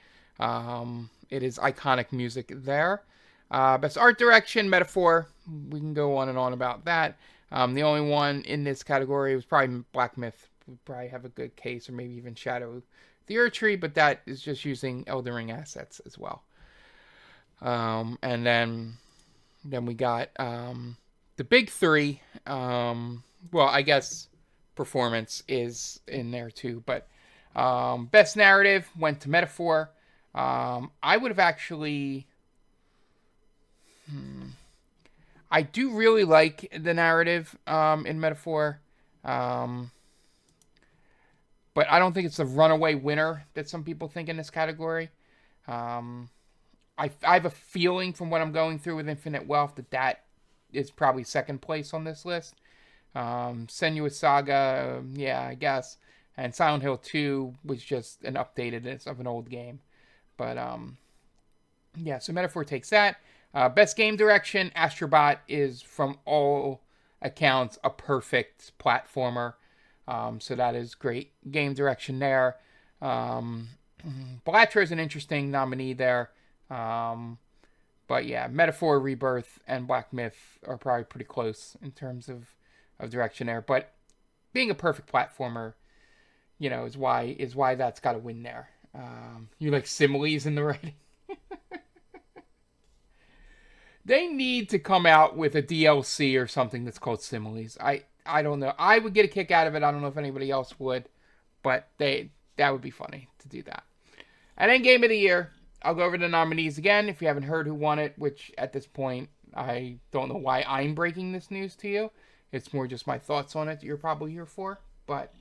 it is iconic music there. Best art direction, Metaphor. We can go on and on about that. The only one in this category was probably Black Myth. Would probably have a good case, or maybe even Shadow the Erdtree, but that is just using Elden Ring assets as well. And then we got the big three. Well, I guess performance is in there too, but best narrative went to Metaphor. I would have actually. I do really like the narrative in Metaphor. But I don't think it's the runaway winner that some people think in this category. I have a feeling from what I'm going through with Infinite Wealth that is probably second place on this list. Senua's Saga, yeah, I guess. And Silent Hill 2 was just an updatedness of an old game. But, yeah, so Metaphor takes that. Best game direction, Astrobot is, from all accounts, a perfect platformer. So that is great game direction there. Blatcher is an interesting nominee there. But yeah, Metaphor, Rebirth, and Black Myth are probably pretty close in terms of direction there. But being a perfect platformer, is why that's got to win there. You like similes in the writing? They need to come out with a DLC or something that's called Similes. I don't know. I would get a kick out of it. I don't know if anybody else would, but that would be funny to do that. And then Game of the Year. I'll go over the nominees again if you haven't heard who won it, which at this point, I don't know why I'm breaking this news to you. It's more just my thoughts on it that you're probably here for. But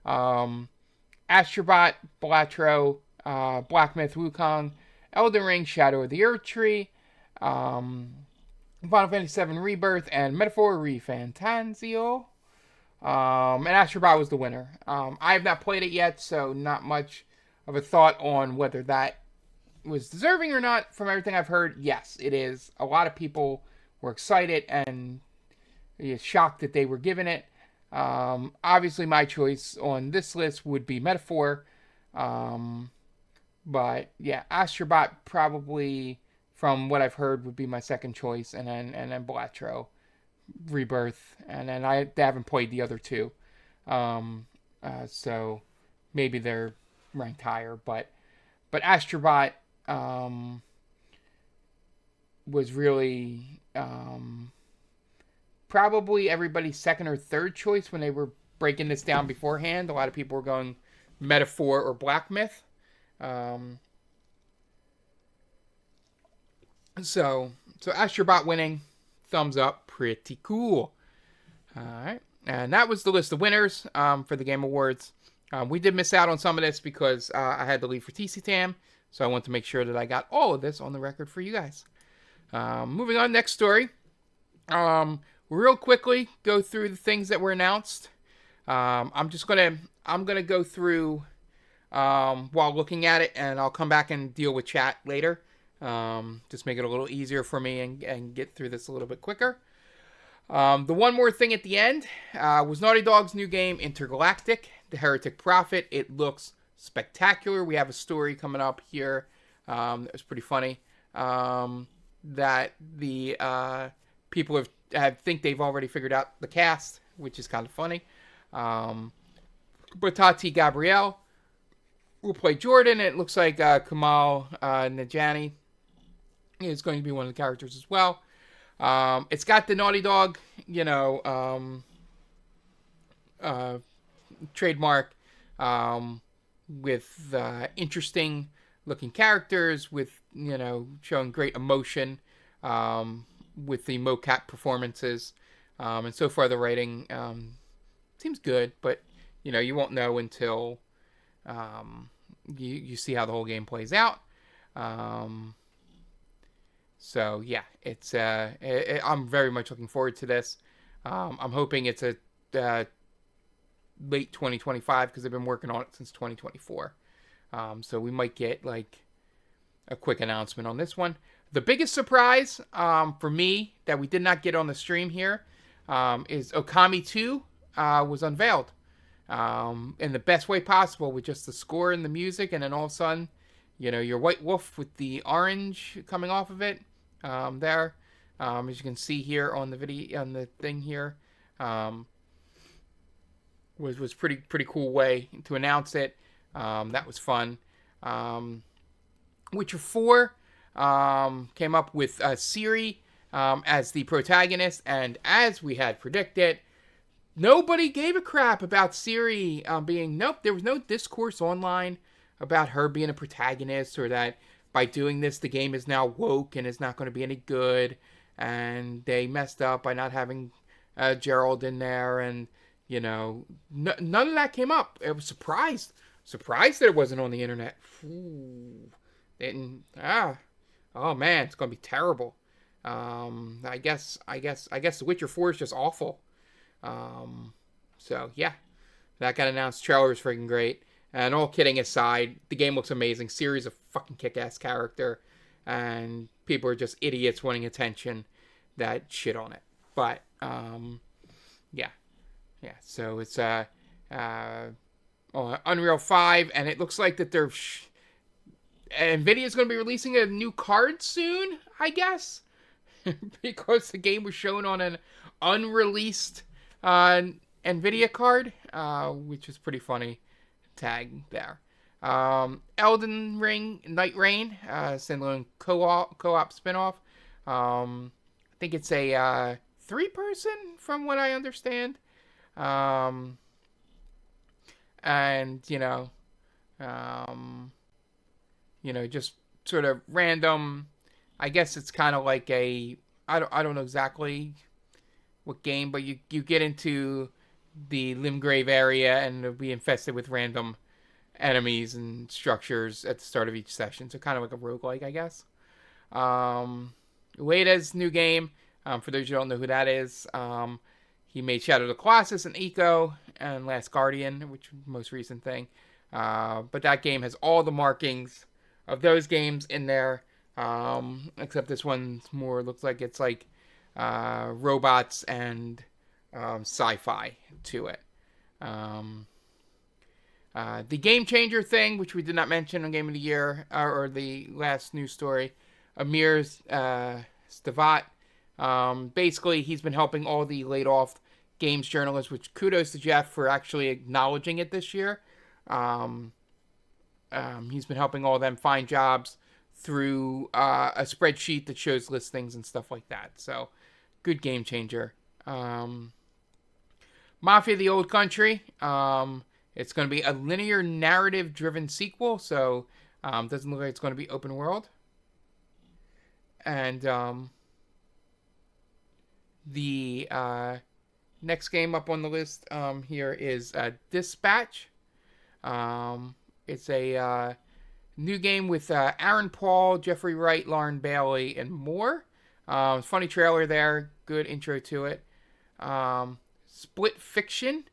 Astrobot, Balatro, Black Myth Wukong, Elden Ring, Shadow of the Erdtree, Final Fantasy VII Rebirth, and Metaphor ReFantazio. And Astrobot was the winner. I have not played it yet, so not much of a thought on whether that was deserving or not. From everything I've heard, yes, it is. A lot of people were excited and shocked that they were given it. Obviously, my choice on this list would be Metaphor. But yeah, Astrobot probably, from what I've heard, would be my second choice, and then Balatro, Rebirth, and then I haven't played the other two. So maybe they're ranked higher, but Astrobot was really probably everybody's second or third choice when they were breaking this down beforehand. A lot of people were going Metaphor or Black Myth. So Astrobot winning, thumbs up, pretty cool. All right, and that was the list of winners for the Game Awards. We did miss out on some of this because I had to leave for TCTAM, so I want to make sure that I got all of this on the record for you guys. Moving on, next story. Real quickly, go through the things that were announced. I'm gonna go through while looking at it, and I'll come back and deal with chat later. Just make it a little easier for me and get through this a little bit quicker. The one more thing at the end was Naughty Dog's new game, Intergalactic, The Heretic Prophet. It looks spectacular. We have a story coming up here that was pretty funny. That the people think they've already figured out the cast, which is kind of funny. But Tati Gabrielle will play Jordan. It looks like Kamal Najani is going to be one of the characters as well. It's got the Naughty Dog, trademark with interesting looking characters, with showing great emotion, with the mocap performances, and so far the writing seems good, but you won't know until you see how the whole game plays out. So yeah, it's I'm very much looking forward to this. I'm hoping it's a late 2025 because they've been working on it since 2024. So we might get like a quick announcement on this one. The biggest surprise for me that we did not get on the stream here is Okami 2 was unveiled in the best way possible, with just the score and the music, and then all of a sudden, your white wolf with the orange coming off of it there. As you can see here on the video, on the thing here, was pretty cool way to announce it. That was fun. Witcher 4 came up with Ciri as the protagonist, and as we had predicted, nobody gave a crap about Ciri being... Nope, there was no discourse online about her being a protagonist, or that by doing this the game is now woke and is not going to be any good, and they messed up by not having Gerald in there, and none of that came up. I was surprised that it wasn't on the internet. Ooh, oh man, it's gonna be terrible. I guess The Witcher 4 is just awful. So yeah, that got announced. Trailer is freaking great. And all kidding aside, the game looks amazing. Ciri's a fucking kick-ass character, and people are just idiots wanting attention that shit on it. But yeah. So it's Unreal 5, and it looks like that they're Nvidia's going to be releasing a new card soon, I guess, because the game was shown on an unreleased Nvidia card, which is pretty funny tag there. Elden Ring Night Rain, standalone co-op spinoff. I think it's a 3-person from what I understand. And just sort of random. I guess it's kind of like I don't know exactly what game, but you get into the Limgrave area and it'll be infested with random enemies and structures at the start of each session. So kind of like a roguelike, I guess. Ueda's new game, for those who don't know who that is, he made Shadow of the Colossus and Ico and Last Guardian, which was the most recent thing. But that game has all the markings of those games in there, except this one's more looks like it's like robots and sci-fi to it. The Game Changer thing, which we did not mention on Game of the Year, or the last news story, Amir Stavat. Basically, he's been helping all the laid-off games journalists, which kudos to Jeff for actually acknowledging it this year. Um, he's been helping all of them find jobs through a spreadsheet that shows listings and stuff like that. So, good game changer. Mafia: The Old Country. It's going to be a linear narrative driven sequel, so doesn't look like it's going to be open world. And the next game up on the list here is Dispatch. It's a new game with Aaron Paul, Jeffrey Wright, Lauren Bailey, and more. Funny trailer there. Good intro to it. Split Fiction.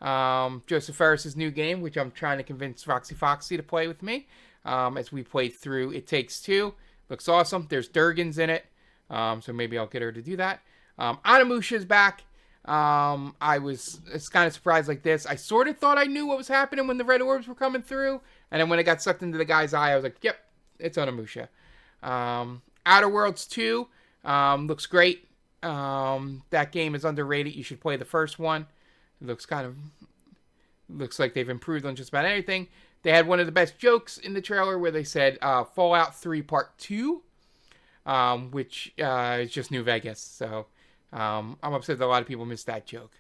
Joseph Ferris's new game, which I'm trying to convince Roxy Foxy to play with me as we play through It Takes Two. Looks awesome. There's Durgans in it, so maybe I'll get her to do that. Onimusha's back. It's kind of surprised like this. I sort of thought I knew what was happening when the red orbs were coming through, and then when it got sucked into the guy's eye, I was like, yep, it's Onimusha. Outer Worlds 2 looks great. That game is underrated. You should play the first one. It looks like they've improved on just about anything. They had one of the best jokes in the trailer where they said Fallout 3 Part 2, which is just New Vegas. So I'm upset that a lot of people missed that joke.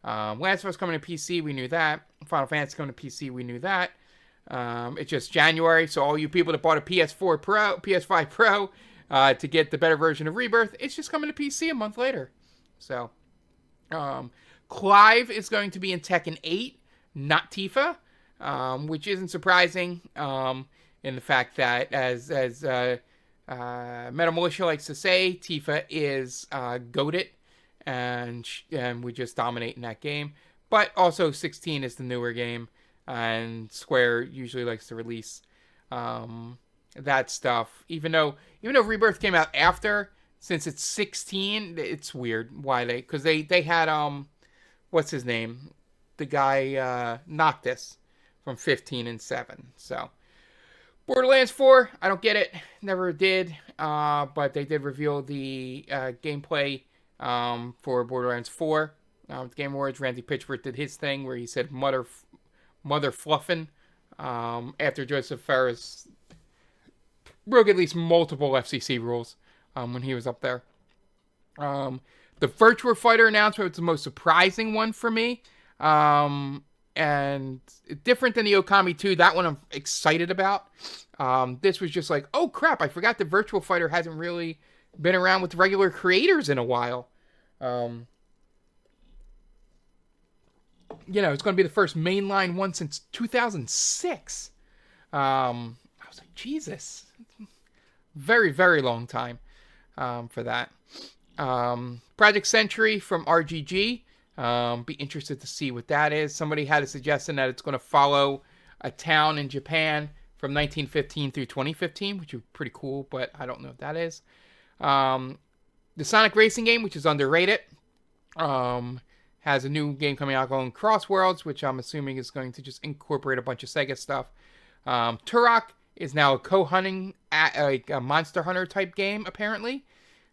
Last of Us coming to PC, we knew that. Final Fantasy coming to PC, we knew that. It's just January, so all you people that bought a PS4 Pro, PS5 Pro to get the better version of Rebirth, it's just coming to PC a month later. So, Clive is going to be in Tekken 8, not Tifa, which isn't surprising in the fact that, as Metal Militia likes to say, Tifa is goated, and we just dominate in that game. But also 16 is the newer game, and Square usually likes to release that stuff. Even though Rebirth came out after, since it's 16, it's weird why because they had what's his name, the guy Noctis from 15 and 7. So Borderlands 4, I don't get it, never did, but they did reveal the gameplay for Borderlands 4 with Game Awards. Randy Pitchford did his thing where he said mother fluffin' after Joseph Ferris broke at least multiple FCC rules when he was up there. The Virtua Fighter announcement was the most surprising one for me. And different than the Okami 2, that one I'm excited about. This was just like, oh crap, I forgot the Virtua Fighter hasn't really been around with regular creators in a while. It's going to be the first mainline one since 2006. I was like, Jesus. Very, very long time for that. Project Century from RGG. Be interested to see what that is. Somebody had a suggestion that it's going to follow a town in Japan from 1915 through 2015, which is pretty cool, but I don't know what that is. The Sonic Racing game, which is underrated, has a new game coming out called Crossworlds, which I'm assuming is going to just incorporate a bunch of Sega stuff. Turok is now a co-hunting, a Monster Hunter type game, apparently.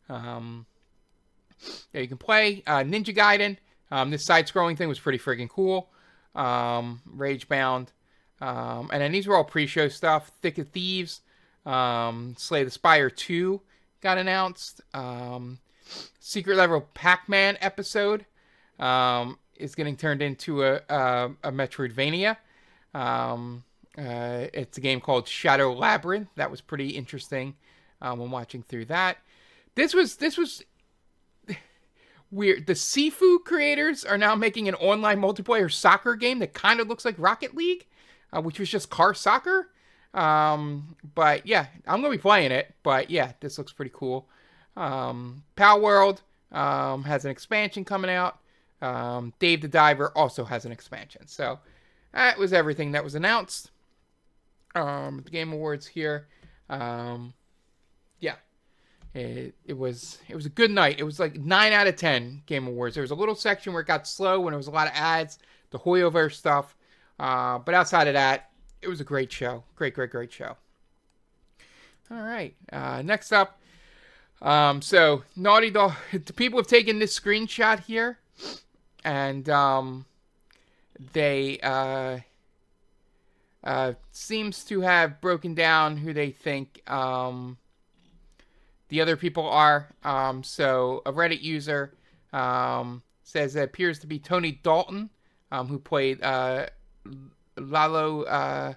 That you can play. Ninja Gaiden. This side-scrolling thing was pretty freaking cool. Ragebound. And then these were all pre-show stuff. Thick of Thieves. Slay the Spire 2 got announced. Secret Level Pac-Man episode is getting turned into a Metroidvania. It's a game called Shadow Labyrinth. That was pretty interesting when watching through that. This was weird. The Sifu creators are now making an online multiplayer soccer game that kind of looks like Rocket League, which was just car soccer. But yeah, I'm going to be playing it. But yeah, this looks pretty cool. Pal World has an expansion coming out. Dave the Diver also has an expansion. So that was everything that was announced. The Game Awards here. Yeah. It was a good night. It was like 9 out of 10 Game Awards. There was a little section where it got slow when there was a lot of ads, the Hoyoverse stuff. But outside of that, it was a great show. Great show. All right. Next up. So Naughty Dog, the people have taken this screenshot here, and they seems to have broken down who they think the other people are. So a Reddit user says it appears to be Tony Dalton, who played Lalo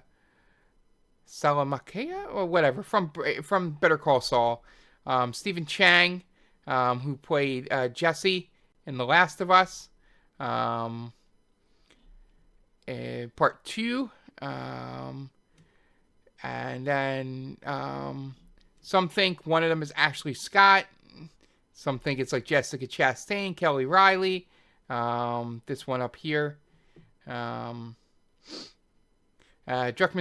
Salamakea or whatever from Better Call Saul. Stephen Chang, who played Jesse in The Last of Us. Part 2. And then some think one of them is Ashley Scott. Some think it's like Jessica Chastain, Kelly Riley. This one up here. Druckmann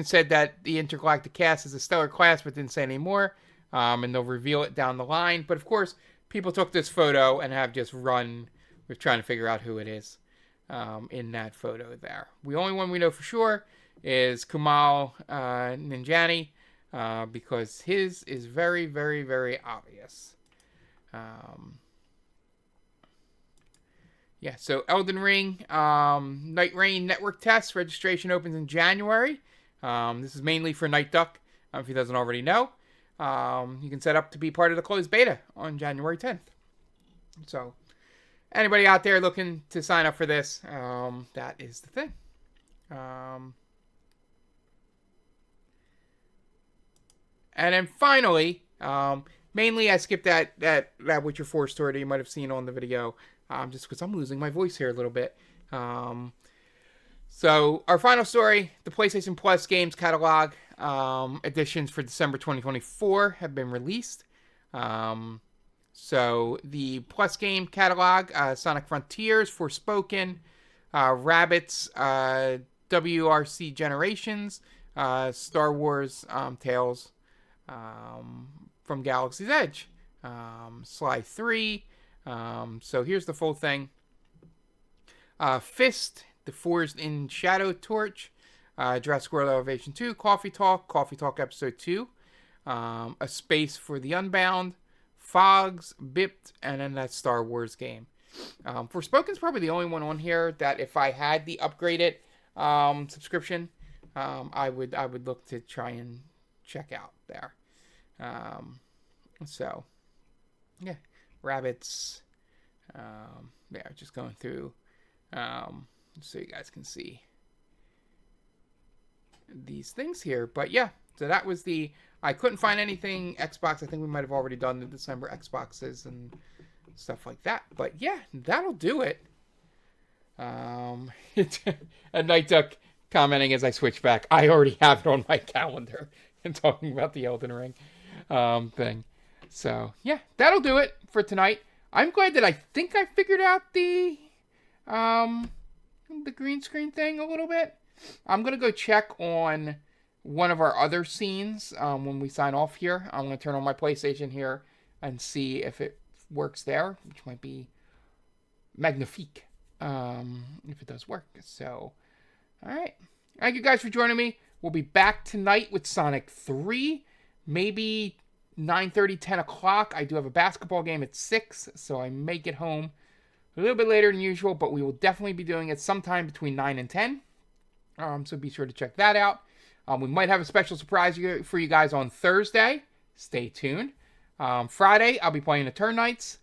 said that the intergalactic cast is a stellar class, but didn't say any more. And they'll reveal it down the line. But of course, people took this photo and have just run with trying to figure out who it is in that photo there. The only one we know for sure is Kumail Nanjiani, because his is very, very, very obvious. Yeah, so Elden Ring, Night Rain network test. Registration opens in January. This is mainly for Night Duck, if he doesn't already know. You can set up to be part of the closed beta on January 10th. So, anybody out there looking to sign up for this, that is the thing. And then finally, mainly I skipped that Witcher 4 story that you might have seen on the video, just because I'm losing my voice here a little bit. So our final story, the PlayStation Plus games catalog editions for December 2024 have been released. So the Plus game catalog, Sonic Frontiers, Forspoken, Rabbids, WRC Generations, Star Wars Tales from Galaxy's Edge, Sly 3. So here's the full thing. Fist, The Forged in Shadow Torch, Jurassic World Elevation 2, Coffee Talk Episode 2, A Space for the Unbound, Fogs, Bipped, and then that Star Wars game. Forspoken's probably the only one on here that if I had the upgraded subscription, I would look to try and check out there. So, yeah, Rabbids. Yeah, just going through, so you guys can see these things here. But yeah, so that was I couldn't find anything Xbox. I think we might have already done the December Xboxes and stuff like that. But yeah, that'll do it. A Night Duck commenting as I switch back. I already have it on my calendar and talking about the Elden Ring thing. So yeah, that'll do it for tonight. I'm glad that I think I figured out the green screen thing a little bit. I'm gonna go check on one of our other scenes when we sign off here. I'm gonna turn on my PlayStation here and see if it works there, which might be magnifique if it does work. So, all right. Thank you guys for joining me. We'll be back tonight with Sonic 3, maybe 9:30, 10 o'clock. I do have a basketball game at 6, so I may get home a little bit later than usual, but we will definitely be doing it sometime between 9 and 10. So be sure to check that out. We might have a special surprise for you guys on Thursday. Stay tuned. Friday, I'll be playing the Turn Knights.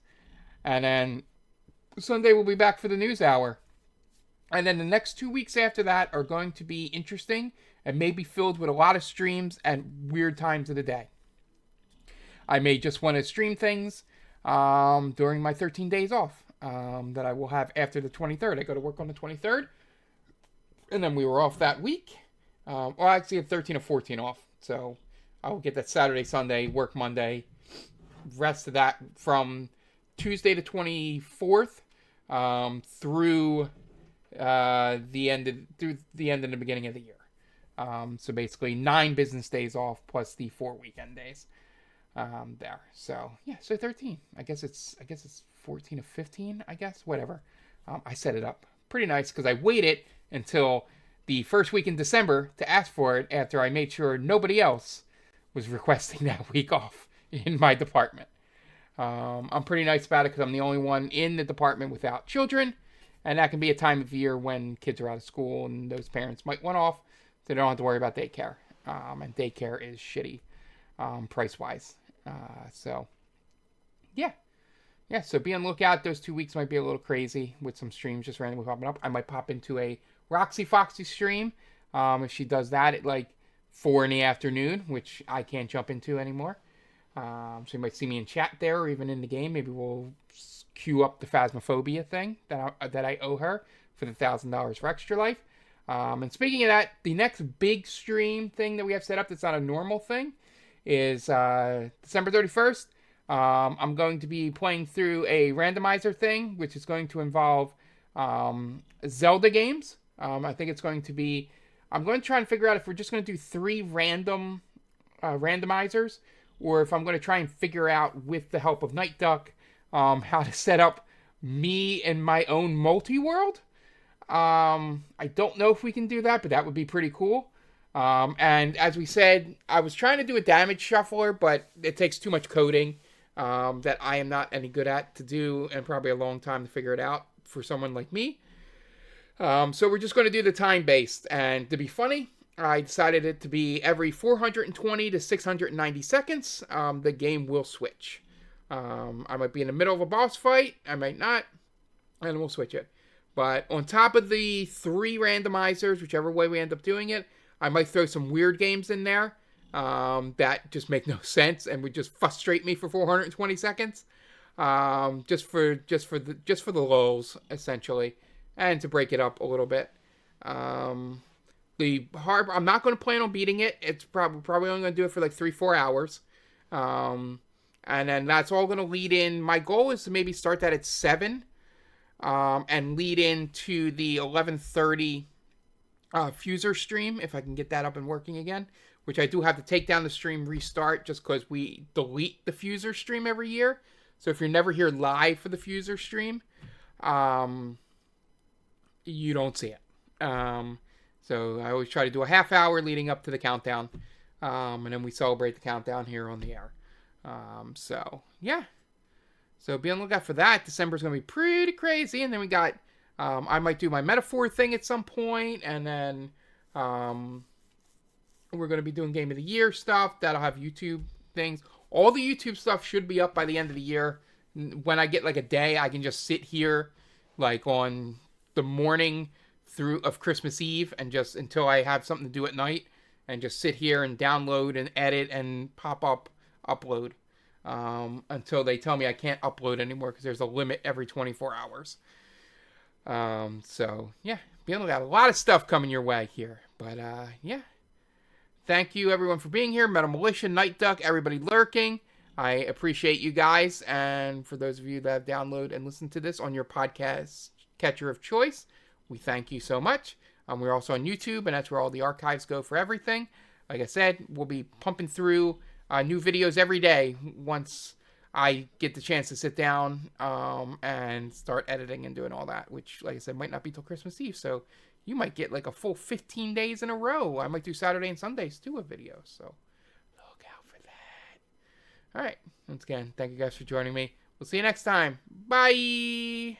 And then Sunday, we'll be back for the News Hour. And then the next 2 weeks after that are going to be interesting and may be filled with a lot of streams at weird times of the day. I may just want to stream things during my 13 days off that I will have after the 23rd. I go to work on the 23rd. And then we were off that week. Well, I actually have 13 or 14 off. So I will get that Saturday, Sunday, work Monday. Rest of that from Tuesday the 24th through the end and the beginning of the year. So basically 9 business days off plus the 4 weekend days there. So yeah, so 13. I guess it's 14 or 15. I guess whatever. I set it up pretty nice because I waited until the first week in December to ask for it after I made sure nobody else was requesting that week off in my department. I'm pretty nice about it because I'm the only one in the department without children, and that can be a time of year when kids are out of school and those parents might want off. they don't have to worry about daycare. And daycare is shitty, price-wise. So, yeah. Yeah, so be on the lookout. Those 2 weeks might be a little crazy with some streams just randomly popping up. I might pop into a Roxy Foxy stream if she does that at like 4 in the afternoon, which I can't jump into anymore. So you might see me in chat there or even in the game. Maybe we'll queue up the Phasmophobia thing that I owe her for the $1,000 for Extra Life. And speaking of that, the next big stream thing that we have set up that's not a normal thing is December 31st. I'm going to be playing through a randomizer thing, which is going to involve Zelda games. I think it's going to be... I'm going to try and figure out if we're just going to do 3 random randomizers, or if I'm going to try and figure out, with the help of Night Duck, how to set up me and my own multi-world. I don't know if we can do that, but that would be pretty cool. And as we said, I was trying to do a damage shuffler, but it takes too much coding that I am not any good at to do, and probably a long time to figure it out for someone like me. So we're just going to do the time-based, and to be funny, I decided it to be every 420 to 690 seconds, the game will switch. I might be in the middle of a boss fight, I might not, and we'll switch it. But on top of the 3 randomizers, whichever way we end up doing it, I might throw some weird games in there that just make no sense and would just frustrate me for 420 seconds, just for the lulz, essentially, and to break it up a little bit. I'm not going to plan on beating it. It's probably only going to do it for like 3-4 hours, and then that's all going to lead in. My goal is to maybe start that at 7, and lead into the 11:30 Fuser stream, if I can get that up and working again, which I do have to take down the stream, restart, just because we delete the Fuser stream every year. So if you're never here live for the Fuser stream, you don't see it. So I always try to do a half hour leading up to the countdown, and then we celebrate the countdown here on the air. So yeah. So be on the lookout for that. December's going to be pretty crazy. And then we got, I might do my metaphor thing at some point. And then we're going to be doing Game of the Year stuff. That'll have YouTube things. All the YouTube stuff should be up by the end of the year. When I get like a day, I can just sit here like on the morning of Christmas Eve and just until I have something to do at night and just sit here and download and edit and upload. Until they tell me I can't upload anymore because there's a limit every 24 hours. So, yeah, we got a lot of stuff coming your way here. But, yeah. Thank you, everyone, for being here. Metal Militia, Night Duck, everybody lurking. I appreciate you guys. And for those of you that have downloaded and listened to this on your podcast catcher of choice, we thank you so much. We're also on YouTube, and that's where all the archives go for everything. Like I said, we'll be pumping through new videos every day once I get the chance to sit down and start editing and doing all that, which, like I said, might not be till Christmas Eve. So you might get like a full 15 days in a row. I might do Saturday and Sundays too of videos. So look out for that. All right. Once again, thank you guys for joining me. We'll see you next time. Bye.